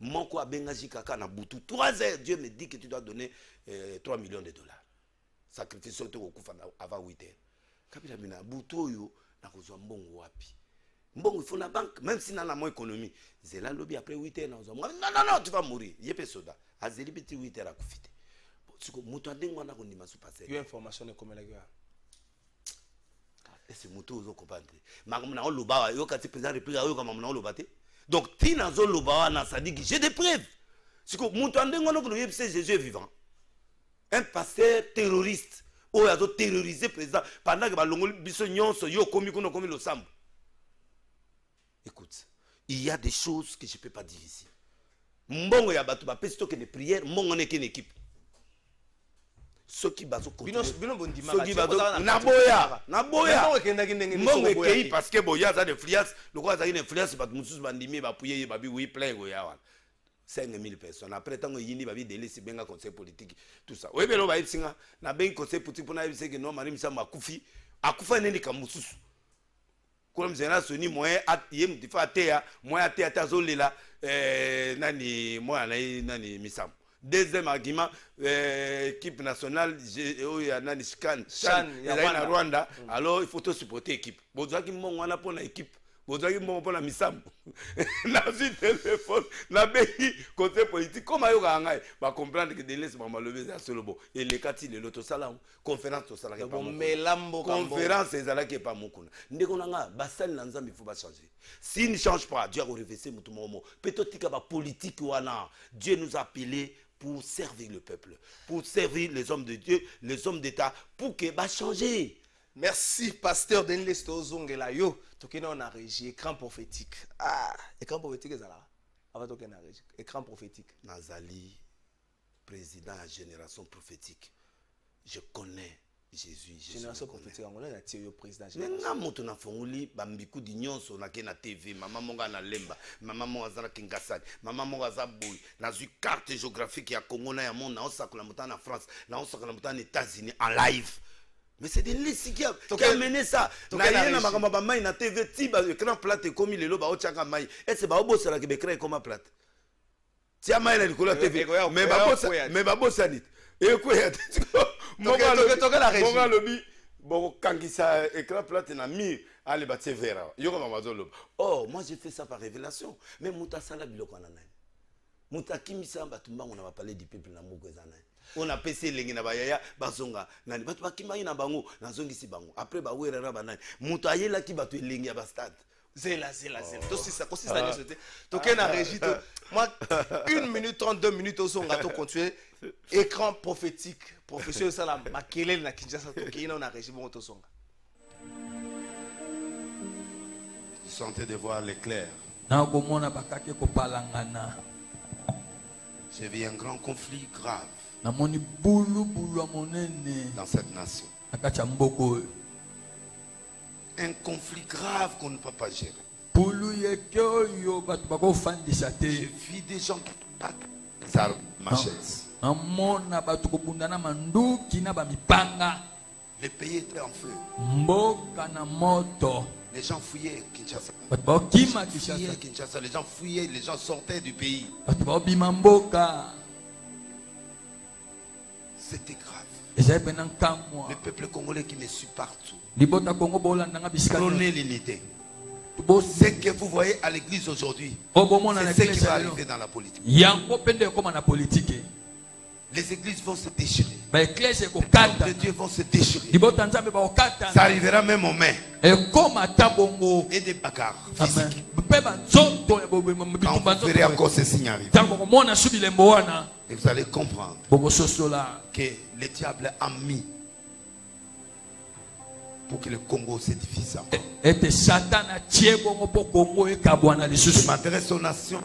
Speaker 4: moko abenga jikaka na butu 3 heures Dieu me dit que tu dois donner 3 millions de dollars sacrifice to ko kufa avant 8 heures kapita bina butu oyo na ko zwa mbongo wapi mbongo il faut na banque même si na mo économie zela lobby après 8 heures na zwa non tu vas mourir yepe soda azeli petit 8 heures akufite siko mutu adengo na ko ndima su passer
Speaker 3: yo information ne komela gwa
Speaker 4: et c'est mutu ozo comprendre makamuna oloba yo kati président république yo kama muna oloba te donc tina zo loba na sadiki j'ai des preuves siko mutu adengo na ko no yebise Jésus est vivant un pasteur terroriste o yazo terroriser président pendant que balongoli biso nyonso yo komi kuno komi lo sambo. Écoute, il y a des choses que je peux pas dire ici. Mbongo ya batu ba pesto que de prière mbongo ne ken équipe. Soki bazo
Speaker 3: bino bondima
Speaker 4: soki bazo naboya mbongo kei parce que boya za de flias le quoi za une influence batu mususu bandimi ba puye ba bi oui plein go ya wana 5000 personnes après tango yindi ba bi delisi benga conseil politique tout ça oui belo ba yipsinga na ben conseil politique pona yibise que non mari misamba akufa neni ka mususu comme mzena soni moyen yem difa atea moyen atea zolela nani moyen nani misamba. Deuxième argument, équipe nationale, Nani Chan, na Rwanda, alors il faut tout supporter l'équipe. Vous avez dit pour l'équipe, vous avez dit pour la Missam. Na téléphone, na béni côté politique. Comment vous allez comprendre que des laisses pour lever à Solobo et les quatre de l'autre salon conférence au salon. Conférence c'est là qui est pas mon coup. Ndékonanga, basal nanzam il faut pas changer. S'il ne change pas, Dieu a reversé tout le monde. Peut-être que la politique wana, Dieu nous a appelés pour servir le peuple, pour servir les hommes de Dieu, les hommes d'État, pour que ça change.
Speaker 3: Merci, pasteur Denis Tozongela. Yo, tokena on a régi écran prophétique. Ah, écran prophétique est là. Avant tokena régi écran prophétique.
Speaker 4: Nazali, président de la génération prophétique. Je connais Jésus.
Speaker 3: Génération prophétique, on a tiré au président.
Speaker 4: Nga moto na fongoli bambiku di nyonso na ke na TV, mama monga na lemba, mama monga za na Kingasani, mama monga za boy, na zu carte géographique ya Congo na ya monde, na osaka na mutana na France, na osaka na mutana États-Unis en live. Mais c'est des listes qui a mené ça. Na yena makamba ba mai na TV tiba écran plate comme le loba ochanga mai. Et c'est ba obosa la ke écran comme plate. Tia mai na likolo TV. Mais ba bossa nit. Et quoi ya Monga lobi bon kangisa écran plate na mi ale batie vera. Yo comme mazolo. Oh, moi j'ai fait ça par révélation. Mais muta sala biloko na nani. Muta kimisa batumbango na ba parler du peuple na moko ezana. On a PC lengi na bayaya bazonga nani batu bakima ina bango na zongisi bango. Après ba werera banani. Muta ayela ki batu lengi ya ba stade.
Speaker 3: Zela. To si ça c'était. Tokena régi to. Moi 1 minute 32 minutes au son gâteau continuer. Écran prophétique, professeur Salam, Makele na Kinshasa, Tokina, on a régime Otosonga.
Speaker 4: Vous sentez de voir l'éclair. J'ai vu un grand conflit grave dans cette nation. Un conflit grave qu'on ne peut pas gérer. J'ai vu des gens qui battent les armes, machettes. Le pays était en feu. Les gens fouillaient Kinshasa. Les gens fouillaient, les gens sortaient du pays. C'était grave. Le peuple congolais qui me suit partout. Prônez l'unité. Ce que vous voyez à l'église aujourd'hui, c'est ce qui va arriver dans la politique. Les églises vont se déchirer. Les hommes de Dieu vont se déchirer. Ça arrivera même aux mains. Et des bagarres physiques. Quand vous verrez encore ces signes arriver, et vous allez comprendre que le diable a mis pour que le Congo se divise encore. Je m'intéresse aux nations,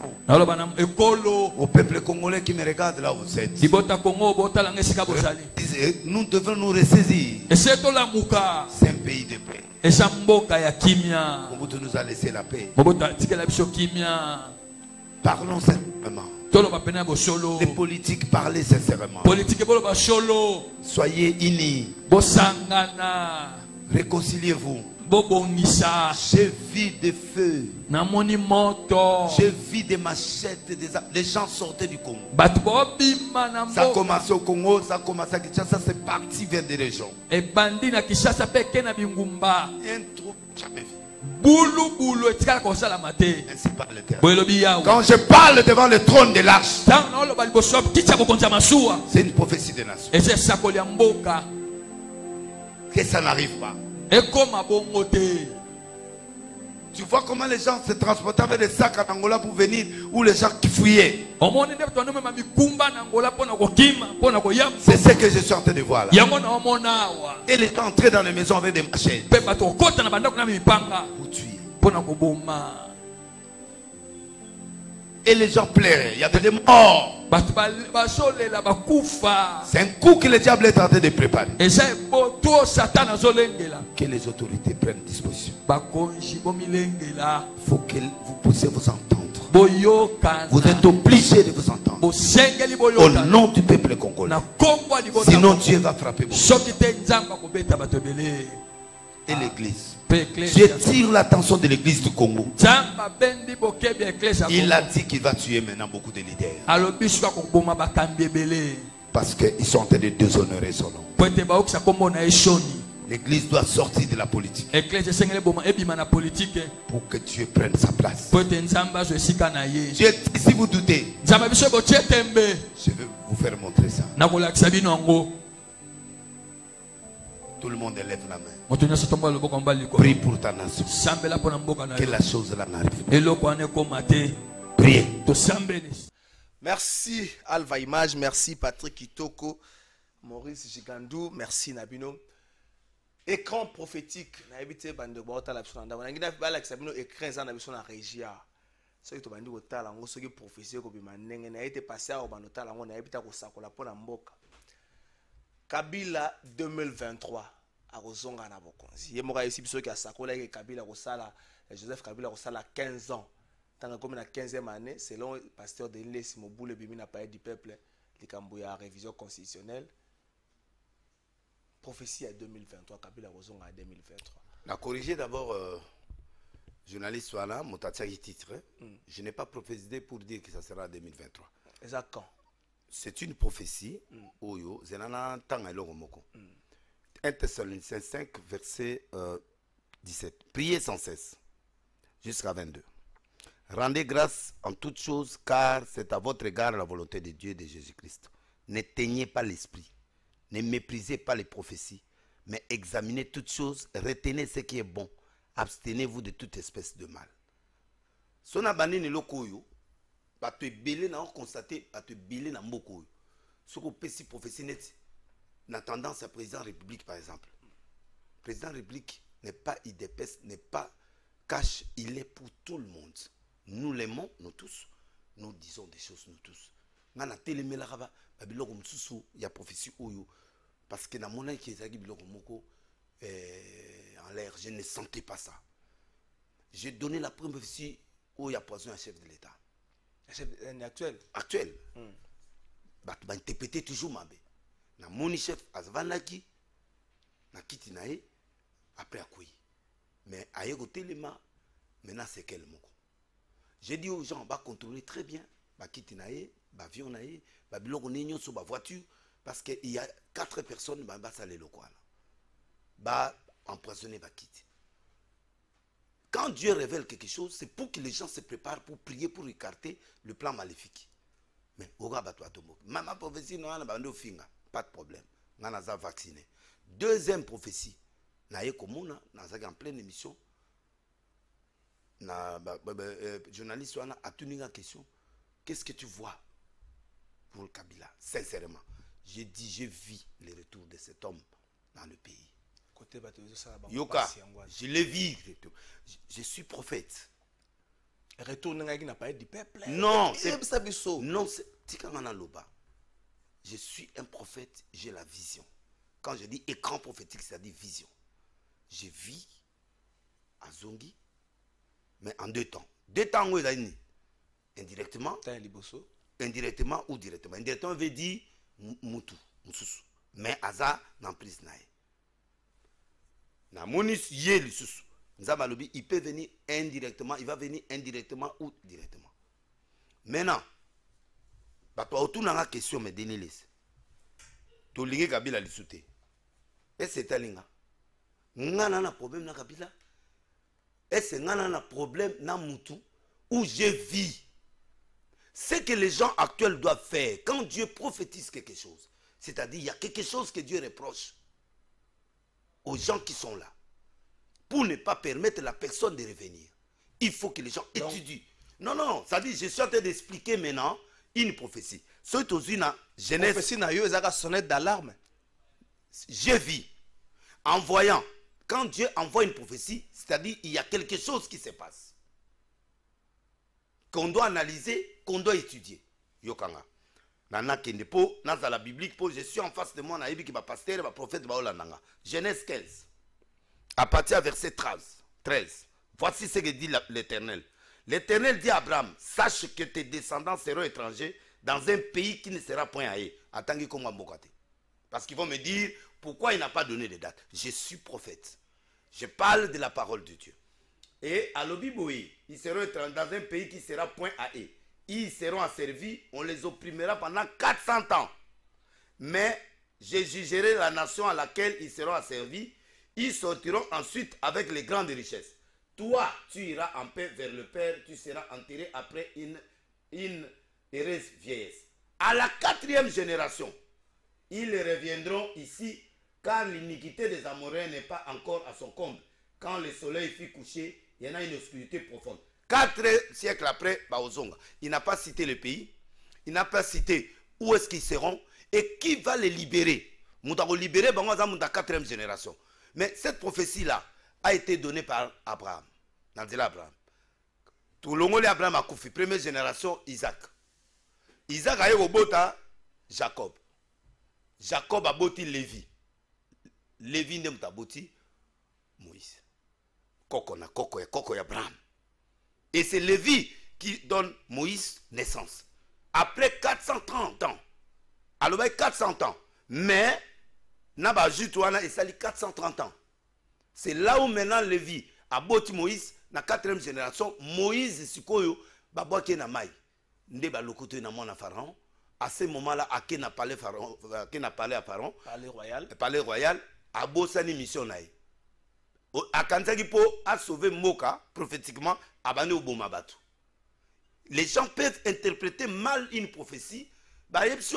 Speaker 4: au peuple congolais qui me regarde là où vous êtes. Nous devons nous ressaisir. C'est un pays de paix. Mobutu nous a laissé la paix. Parlons sincèrement. Les politiques, parlez sincèrement. Soyez unis. Réconciliez-vous. Je vis des feux. Je vis des machettes. Les gens sortaient du Congo. Ça a commencé au Congo, ça a commencé à Kinshasa, c'est parti vers des régions. Un trou jamais vu. Ainsi parle l'Éternel. Quand je parle devant le trône de l'arche, c'est une prophétie des nations. Que ça n'arrive pas. Tu vois comment les gens se transportaient avec des sacs en Angola pour venir, ou les gens qui fouillaient. C'est ce que je suis en train de voir là. Et les gens entraient dans les maisons avec des machettes pour tuer. Et les gens pleuraient. Il y avait des morts. C'est un coup que le diable est en train de préparer. Que les autorités prennent disposition. Il faut que vous puissiez vous entendre. Vous êtes obligés de vous entendre. Au nom du peuple congolais. Sinon Dieu va frapper beaucoup. Et l'église. Je tire l'attention de l'église du Congo. Il a dit qu'il va tuer maintenant beaucoup de leaders. Parce qu'ils sont en train de déshonorer son nom. L'église doit sortir de la politique. Pour que Dieu prenne sa place. Dieu, si vous doutez, je vais vous faire montrer ça. Tout le monde lève la main. Prie pour ta nation. Que la chose là n'arrive. Priez.
Speaker 3: Merci Alva Image, merci Patrick Kitoko, Maurice Gigandou, merci Nabino. Écran prophétique. Naibité bande bota la psona. Nangina bala kisabino écran za na biso na régia. Soki to bandi otala ngo soki prophétie ko bima ndenge na été passé au banotala ngo naibita ko sakola pona mboka. Kabila 2023 a kozonga na bokonzi. Ye moka yesi biso ki asakola ke Kabila kosala Joseph Kabila kosala 15 ans. Tant comme na 15e année selon pasteur de Lesi Mobule bimi na paix du peuple likambo ya révision constitutionnelle. Prophétie à 2023, Kabila kozonga à 2023.
Speaker 4: La corriger d'abord journaliste soit là, Motatia qui titre. Je n'ai pas prophétisé pour dire que ça sera à 2023.
Speaker 3: Exactement.
Speaker 4: C'est une prophétie. Oyo, zenana tanga eloko moko. 1 Thessaloniciens 5 verset 17. Priez sans cesse jusqu'à 22. Rendez grâce en toutes choses car c'est à votre égard la volonté de Dieu et de Jésus-Christ. N'éteignez pas l'esprit. Ne méprisez pas les prophéties, mais examinez toutes choses, retenez ce qui est bon. Abstenez-vous de toute espèce de mal. Son abandon est lokoyo. Ba te belé na constater, ba te belé na mboko. Ce qu'on peut si prophétie net, na tendance à président de la République par exemple. Le président de la République n'est pas idépes, n'est pas cash, il est pour tout le monde. Nous l'aimons, nous tous. Nous disons des choses, nous tous. Ngana télémé la raba, babiloko msusu ya prophétie oyo. Parce que dans mon œil qui est biloko moko en l'air, je ne sentais pas ça. J'ai donné la première prophétie où il y a poison à chef de l'État.
Speaker 3: Chef actuel.
Speaker 4: Actuel. Bah interpréter toujours ma bé. Na mon chef azvanaki na kiti nae après akui. Mais aye ko telema maintenant c'est quel moko. J'ai dit aux gens va contrôler très bien ba kiti nae, ba avion nae, ba biloko nenyo sur ba voiture parce qu'il y a 4 personnes ba ça les locaux. Ba empoisonner ba kiti. Quand Dieu révèle quelque chose, c'est pour que les gens se préparent pour prier, pour écarter le plan maléfique. Mais, ma prophétie, non, pas de problème. On a vacciné. Deuxième prophétie, en pleine émission, journaliste a tenu une question. Qu'est-ce que tu vois pour le Kabila? Sincèrement, j'ai dit, je vis le retour de cet homme dans le pays. Yoka, je l'ai vu. Je suis prophète.
Speaker 3: Retour n'a pas du peuple.
Speaker 4: Non, non, je suis un prophète, j'ai la vision. Quand je dis écran prophétique, c'est-à-dire vision. Je vis à Zongi, mais en deux temps. Deux temps où il a dit indirectement, indirectement ou directement. Indirectement veut dire Moutou, Moussous. Mais Aza n'en prise naïe. Na monis yé lisusu. Nzamalobi, il peut venir indirectement, il va venir indirectement ou directement. Maintenant, toi autour de la question me dénilis. To linge Kabila lisute. Est-ce que c'est linga? Ngana na problème na Kabila? Est-ce que ngana na problème na Moutou où je vis? Ce que les gens actuels doivent faire quand Dieu prophétise quelque chose, c'est-à-dire il y a quelque chose que Dieu reproche aux gens qui sont là, pour ne pas permettre à la personne de revenir. Il faut que les gens étudient. Non, non, ça dit, je suis en train d'expliquer maintenant une prophétie. C'est une jeunesse.
Speaker 3: Prophétie n'a eu une sonnette d'alarme.
Speaker 4: Je vis en voyant, quand Dieu envoie une prophétie, c'est-à-dire il y a quelque chose qui se passe, qu'on doit analyser, qu'on doit étudier. Yokanga. Nana Kendepo, dans la Bible, je suis en face de moi, naïbi qui va pasteur, va prophète, va olananga. Genèse 15. À partir du verset 13. Voici ce que dit l'Éternel. L'Éternel dit à Abraham, sache que tes descendants seront étrangers dans un pays qui ne sera point à eux. Attendez comme Mbokate. Parce qu'ils vont me dire, pourquoi il n'a pas donné de date? Je suis prophète. Je parle de la parole de Dieu. Et à l'Obiboui, ils seront étrangers dans un pays qui ne sera point à eux. Ils seront asservis, on les opprimera pendant 400 ans. Mais je jugerai la nation à laquelle ils seront asservis. Ils sortiront ensuite avec les grandes richesses. Toi, tu iras en paix vers le Père, tu seras enterré après une heureuse vieillesse. À la 4e génération, ils reviendront ici, car l'iniquité des Amoréens n'est pas encore à son comble. Quand le soleil fut couché, il y en a une obscurité profonde. 4 siècles après, Baozonga, il n'a pas cité le pays, il n'a pas cité où est-ce qu'ils seront et qui va les libérer. Moutako libérer, dans la 4e génération. Mais cette prophétie-là a été donnée par Abraham. Nandela Abraham. Tout le monde Abraham a koufi. Première génération, Isaac. Isaac a eu au bota Jacob. Jacob a boti Lévi. Lévi n'a pas boti Moïse. Koko ya Abraham. Et c'est Lévi qui donne Moïse naissance. Après 430 ans. Alors, 400 ans. Mais, Naba Jutouana, il s'allie 430 ans. C'est là où maintenant Lévi a boti Moïse, na 4e génération. Moïse, Sikoyo, Baboake na Maï. Ndeba lokoto na mona Pharaon. À ce moment-là, Ake n'a parlé à Pharaon. Palais royal. A Bossani mission naï. Akanzaki po a sauvé Moka prophétiquement à Bani Obomabatu. Les gens peuvent interpréter mal une prophétie.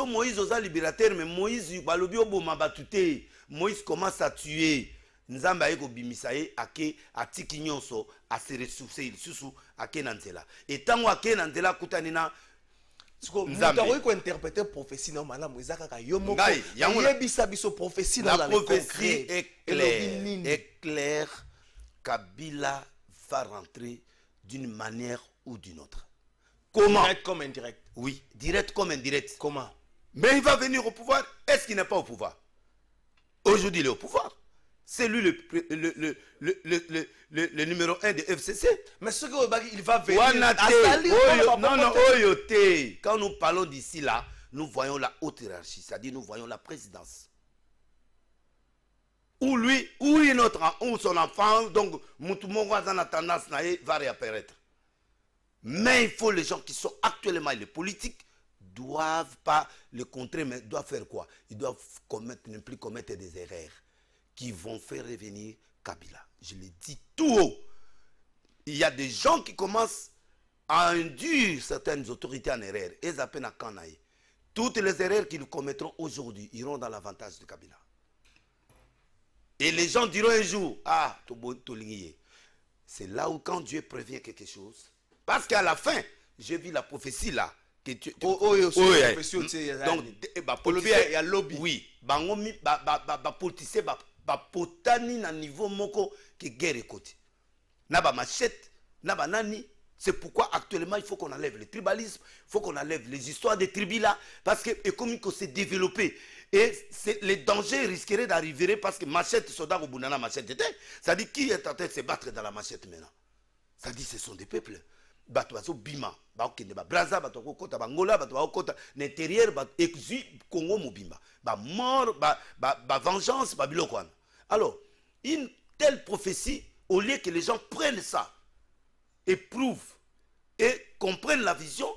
Speaker 4: Moïse osa libérateur, mais Moïse balobi Obomabatu. Moïse commence à tuer. Nzamba eko bimisaye ake atiki nyonso a se ressourcer il susu ake nanzela. Et tango ake nanzela kutanina
Speaker 3: Nzambe ko interpréter prophétie non malamu ezaka ka yo moko. Yebisa biso prophétie dans la
Speaker 4: prophétie est claire. Kabila va rentrer d'une manière ou d'une autre. Comment?
Speaker 3: Direct comme indirect.
Speaker 4: Oui, direct comme indirect.
Speaker 3: Comment?
Speaker 4: Mais il va venir au pouvoir. Est-ce qu'il n'est pas au pouvoir? Aujourd'hui, il est au pouvoir. C'est lui le numéro 1 de FCC.
Speaker 3: Mais ce qu'il va venir.
Speaker 4: Quand nous parlons d'ici là, nous voyons la haute hiérarchie, c'est-à-dire nous voyons la présidence. Ou lui, ou une autre, ou son enfant, donc Moutoumouwa dans la tendance va réapparaître. Mais il faut les gens qui sont actuellement les politiques doivent pas le contrer, mais doivent faire quoi? Ils doivent ne plus commettre des erreurs qui vont faire revenir Kabila. Je le dis tout haut. il y a des gens qui commencent à induire certaines autorités en erreur. Et ils appellent à Kanaï. Toutes les erreurs qu'ils commettront aujourd'hui iront dans l'avantage de Kabila. Et les gens diront un jour, ah, c'est là où quand Dieu prévient quelque chose, parce qu'à la fin, j'ai vu la prophétie là. Donc, il y a lobby. Oui, potani na niveau moko qui guerre côté. Naba machette, naba nani. C'est pourquoi actuellement il faut qu'on enlève le tribalisme, il faut qu'on enlève les histoires des tribus là, parce que l'économie s'est développée. Et les dangers risqueraient d'arriver parce que machette, soldat au Bounana machette, ça dit qui est en train de se battre dans la machette maintenant? Ça dit ce sont des peuples. Batouazo Bima, Braza, Batouakota, Bangola, Batouakota, l'intérieur, exil, Congo Mobimba, mort, vengeance, Babilokwan. Alors, une telle prophétie, au lieu que les gens prennent ça, éprouvent et comprennent la vision,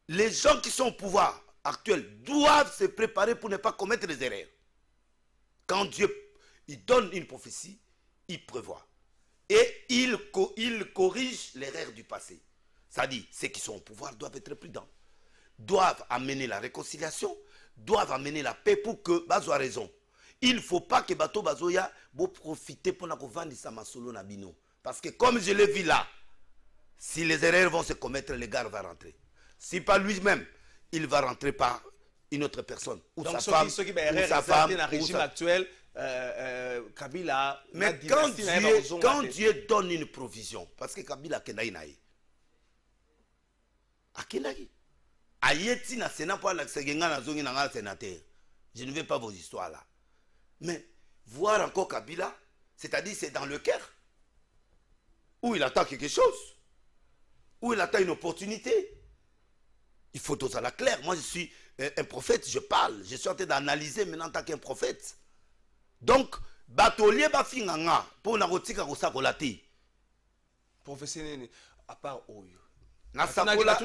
Speaker 4: les gens qui sont au pouvoir actuel doivent se préparer pour ne pas commettre les erreurs. Quand Dieu il donne une prophétie, il prévoit. Et il corrige l'erreur du passé. Ça dit, ceux qui sont au pouvoir doivent être prudents, doivent amener la réconciliation, doivent amener la paix pour que Bazo a raison. Il ne faut pas que Bato Bazoya bo profiter pour la vendre sa masolo na bino. Parce que comme je l'ai vu là, si les erreurs vont se commettre, le gars va rentrer. Si pas lui-même, il va rentrer par une autre personne. Ou donc, sa femme, ou sa femme,
Speaker 3: dans le régime actuel, Kabila...
Speaker 4: Mais quand Dieu donne une provision, parce que Kabila Kenaï naï, a Kenaï, Ayeti na Sénat pour la Ségenga na Zongi na sénateur. Je ne veux pas vos histoires là. Mais voir encore Kabila, c'est-à-dire c'est dans le cœur, où il attend quelque chose, où il attend une opportunité. Il faut tout ça la clair. Moi je suis un prophète, je parle, je suis en train d'analyser maintenant en tant qu'un prophète. Donc, batolier bafinganga pour na rotika kosa kolati.
Speaker 3: Professeur à part Oyo.
Speaker 4: Na sakola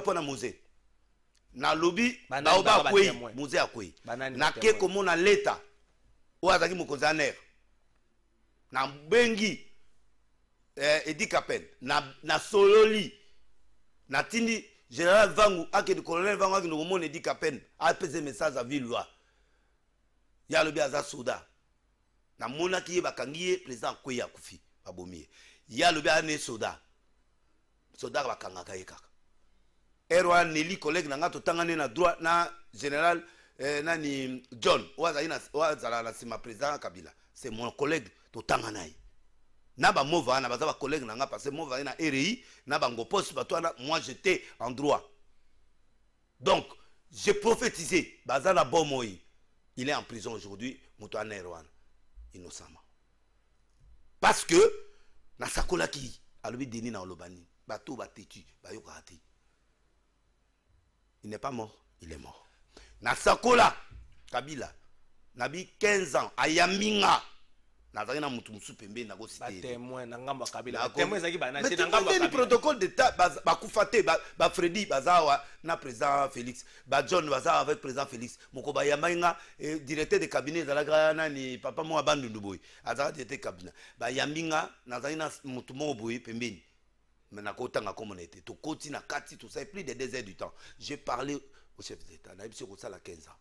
Speaker 4: pour na musée. Na lobby baoba kwe musée akwe. Na ke komona leta. O azaki mokonzaner. Na bengi Edi Kapen na sololi na tindi général Vangu ake de colonel Vangu ake no Edi Kapen a pesé message à Villois. Ya lobi aza soda na mona ki bakangiye président Kweya kufi babomiye. Ya lobi ane soda bakanga kayeka. Erwa Nelly collègue na ngato tangane na droit na général nani John wazala na sima président Kabila. C'est mon collègue to tanganaï. Naba mova na baza ba collègue nanga parce que mova na RI na bango poste batwana moi j'étais en droit. Donc j'ai prophétisé baza na bomoi. Il est en prison aujourd'hui, Moutouane Erwan, innocemment. Parce que na sakola ki alobi deni na olobani, bato batetu, bayokati. Il n'est pas mort, il est mort. Na sakola Kabila nabi 15 ans ayambinga. Nazana mutumsu pembe na go cité
Speaker 3: témoin na ngamba Kabila témoin zaki ba na
Speaker 4: c'est na ngamba Kabila protocole d'état ba kufate ba Freddy bazawa na président Félix ba John bazawa avec président Félix moko ba yambinga directeur de cabinet zalaka nani papa mo abandundu boy azaka directeur cabinet ba yambinga nazana mutumo boy pembeni mais na kotanga comme on était to koti na kati tout ça plus de 2 heures du temps j'ai parlé au chef d'état na biso ko sala 15 ans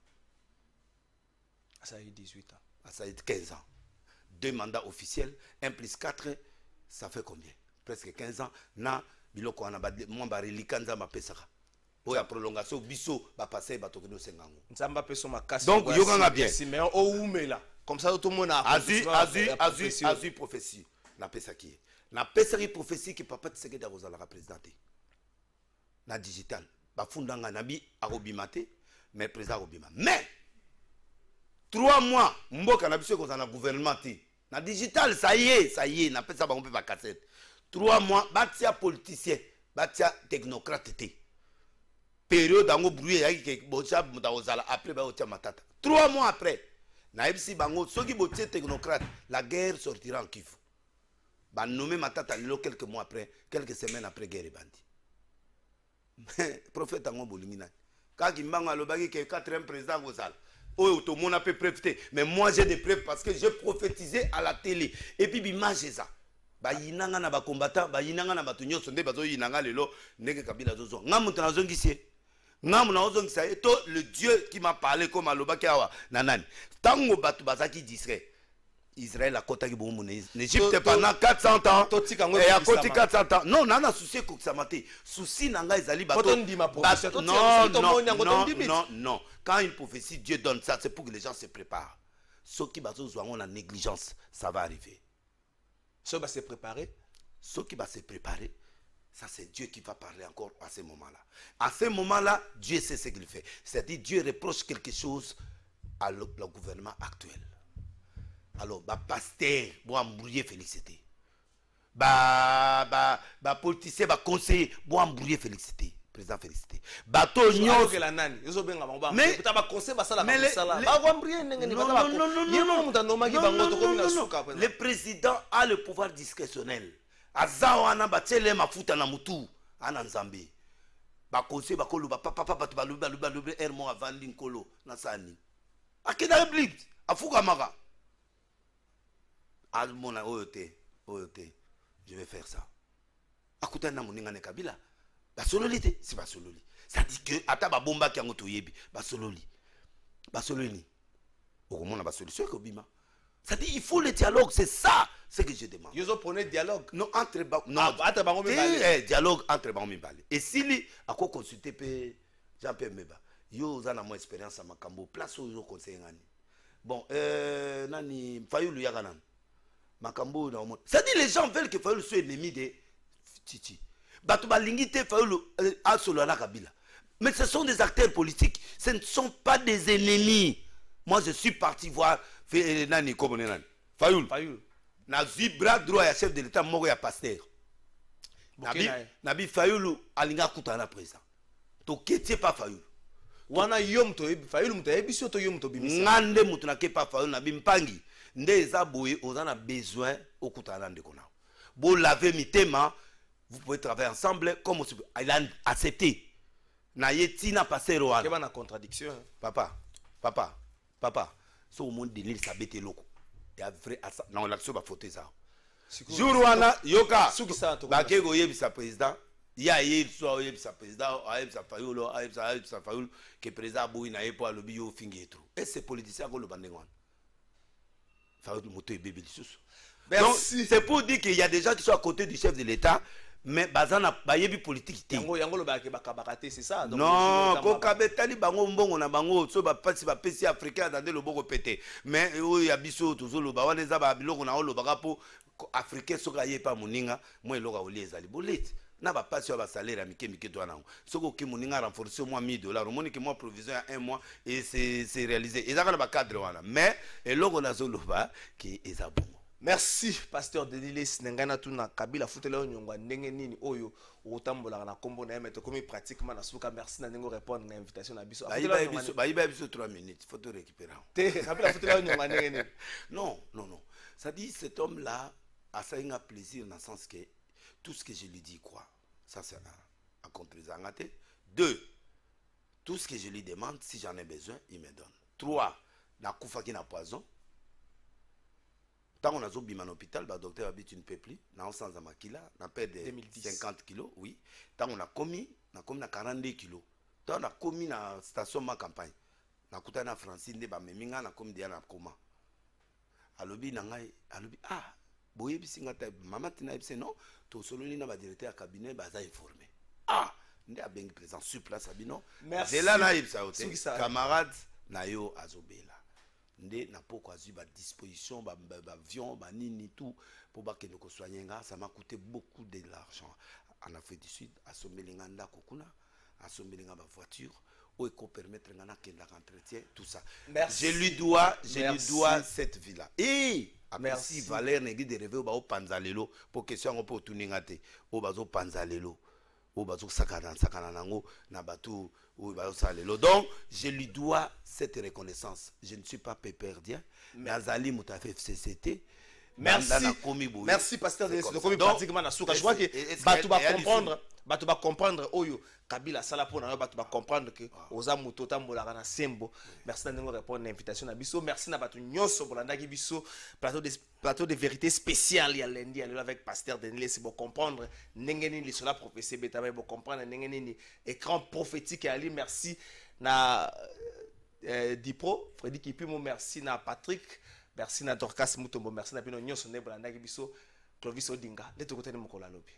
Speaker 3: ça a eu 18 ans
Speaker 4: ça a eu 15 ans. 2 mandats officiels, 1 plus 4, ça fait combien? Presque 15 ans. Na biloko wana moi ba relikanza ma pesaka. Pour la prolongation biso ba passer ba tokeno sengango.
Speaker 3: Nzamba peso makasi.
Speaker 4: Donc yokanga bien.
Speaker 3: Mais o umela. Comme ça tout le monde a
Speaker 4: azu prophétie. Na pesaki. Na pesaki prophétie que papa Tshisekedi azala la présidenter. Na digital. Ba fundanga nabi arobimate mais président robima. Mais 3 mois, mboka na biso kozana gouvernement ti. Na digital ça y est, na pesa ba on peut pas cassette. 3 mois, batia politicien, batia technocrate ti. Période dango brouillé yaki ke bocha mutawozala après ba otia matata. 3 mois après, na ebisi bango soki botie technocrate, la guerre sortira en Kivu. Ba nommé matata lelo quelques mois après, quelques semaines après guerre bandi. Prophète ango bolingina. Kaki mbanga lobaki ke 4e président gozala. Oh, tout le monde a pu preuve. Mais moi, j'ai des preuves parce que j'ai prophétisé à la télé. Et puis, l'image est ça. Bah, yinanga na ba combattant, bah, yinanga na ba tunyo sonde, bah, yinanga lelo, nege kabila zozo. Ngamu tanazongi siye. Ngamu na ozongi siye. To, le Dieu qui m'a parlé comme aloba kiawa, nanani. Tango batu bazaki discret. Israël a kota ki boumou n'Égypte pendant 400 ans. Et à côté 400 ans. Non, nana souci ko samate. Souci nanga ezali bato. Non. Quand une prophétie Dieu donne ça, c'est pour que les gens se préparent. Ceux qui bazo ont la négligence, ça va arriver.
Speaker 3: Ceux qui vont se préparer.
Speaker 4: Ceux qui vont se préparer, ça c'est Dieu qui va parler encore à ce moment-là. À ce moment-là, Dieu sait ce qu'il fait. C'est-à-dire Dieu reproche quelque chose à le gouvernement actuel. Alors, pasteur, bon embrouiller félicité. Politicien, conseiller, bon embrouiller félicité. Président félicité. Bateau non. Le président a le pouvoir discrétionnel. Azawana batele mafuta na mutu ananzambe. Ba conseiller ba kolo ba papa baluba ermo avandi nkolo na sani. Akina république afuka maka. Almona oyote, je vais faire ça. Akuta na moninga ne kabila. Basololi te, c'est basololi. Ça dit que ata ba bomba ki ango toyebi, basololi. Basololi. Okomona basoli so ko bima. Ça dit il faut le dialogue, c'est ça ce que je demande.
Speaker 3: Ils ont prené dialogue.
Speaker 4: Non entre
Speaker 3: entre bango mibale.
Speaker 4: Dialogue entre bango mibale. Et si ako consulter pe Jean-Pierre Meba. Yo zana mo expérience à makambo, place au conseil ngani. Bon nani Fayulu yaganan. Makambo na omo. Ça dit les gens veulent que Fayulu soit ennemi de Titi. Batu balingite Fayulu a solo na Kabila. Mais ce sont des acteurs politiques, ce ne sont pas des ennemis. Moi je suis parti voir nani comme nani. Fayulu. Na bras droit ya chef de l'état moko ya pasteur. Nabi Fayulu alinga kutana président. To ketie pas Fayulu.
Speaker 3: Wana yom to Fayulu muto ebiso to yom to bimisa.
Speaker 4: Ngande muto na ke pas Fayulu na bimpangi. Ndeza boye on a besoin au kutana ndeko na. Bo laver mitema, vous pouvez travailler ensemble comme il a accepté. Na yeti na passer wana.
Speaker 3: Quelle contradiction.
Speaker 4: Papa. So au monde de l'île ça bête loko. Il y a vrai non l'action va faute ça. Jour wana yoka. Ba ke go yebisa président. Ya hier soir yebisa président, yebisa Fayulu, yebisa Fayulu que président boy na yepo alobi yo fingi trop. Et ces politiciens ko le bandengwan. Fayulu moto bébé lisusu. Donc c'est pour dire qu'il y a des gens qui sont à côté du chef de l'État. Mais bazana bayebi politique te.
Speaker 3: Yango lo bakabakate c'est ça.
Speaker 4: Non, ko kabetali bango mbongo na bango so ba pesi africain dans le boko pété. Mais il y a biso toujours lo ba wana za ba biloko na lo bakapo africain so ka yepa moninga moi lo ka olieza li bolete. Na ba pasi ba salaire mike to na. Soko ki moninga renforcer moi $1000. Moni que moi provision à 1 mois et c'est réalisé. Et ça ka ba cadre wana. Mais eloko na zo lo ba ki ezabongo.
Speaker 3: Merci pasteur Dedilis Nengana tuna Kabila futelo nyongwa ndenge nini oyo otambola na kombo na meto comme pratiquement na suka merci na nengo répondre na invitation na biso.
Speaker 4: Baïba biso 3 minutes, faut te récupérer.
Speaker 3: Kabila futelo nyongwa ndenge nini?
Speaker 4: Non. Ça dit cet homme là a ça un plaisir dans le sens que tout ce que je lui dis quoi. Ça c'est un contre-zangaté. 2. Tout ce que je lui demande si j'en ai besoin, il me donne. 3. Na kufa ki na poison. Tant on a zobi à l'hôpital, le docteur habite une peuple, na sans amakila, na perd 50 kilos, oui. Tant on a commis na 42 kilos. Tant on a commis na station ma campagne, na kuta na Francine de ba meminga na commis dia na coma. Alobi na ngai, alobi boye bisinga ta mama tina bise non, to soloni na ba directeur à cabinet ba za informé. Ndé a bien présent sur place abino.
Speaker 3: Merci.
Speaker 4: C'est là na ibsa hote. Camarade na yo azobela. Ndé na poko azu ba disposition ba avion ba nini tout pour ba que nous soigner ça m'a coûté beaucoup de l'argent en Afrique du Sud à sommelinga ndako kuna à sommelinga ba voiture ou ko permettre ngana kenda entretien tout ça.
Speaker 3: Merci.
Speaker 4: Je lui dois cette vie là. Et merci Valère negi de rêver au panzalelo pour question on peut tuningate au bazo panzalelo au bazo sakana nango na batu. Donc, je lui dois cette reconnaissance. Je ne suis pas péperdien, mais Azali Moutafe FCCT.
Speaker 3: Merci, pasteur de pratiquement na souka. Je crois que Batou va comprendre. bato ba comprendre oyo Kabila sala pour na bato ba comprendre que oza moto tambola na sembo. Merci de nous répondre à l'invitation na biso. Merci na bato nyonso bolanda ki biso plateau de vérité spéciale ya lundi avec pasteur Denis c'est pour comprendre ndengeni li cela prophétie beta ba pour comprendre ndengeni ni écran prophétique ali. Merci na Dipro Freddy Kipimo, merci na Patrick, merci na Dorcas Mutombo, merci na bino nyonso ne bolanda ki biso Clovis Odinga leto kote ne mokola lobi.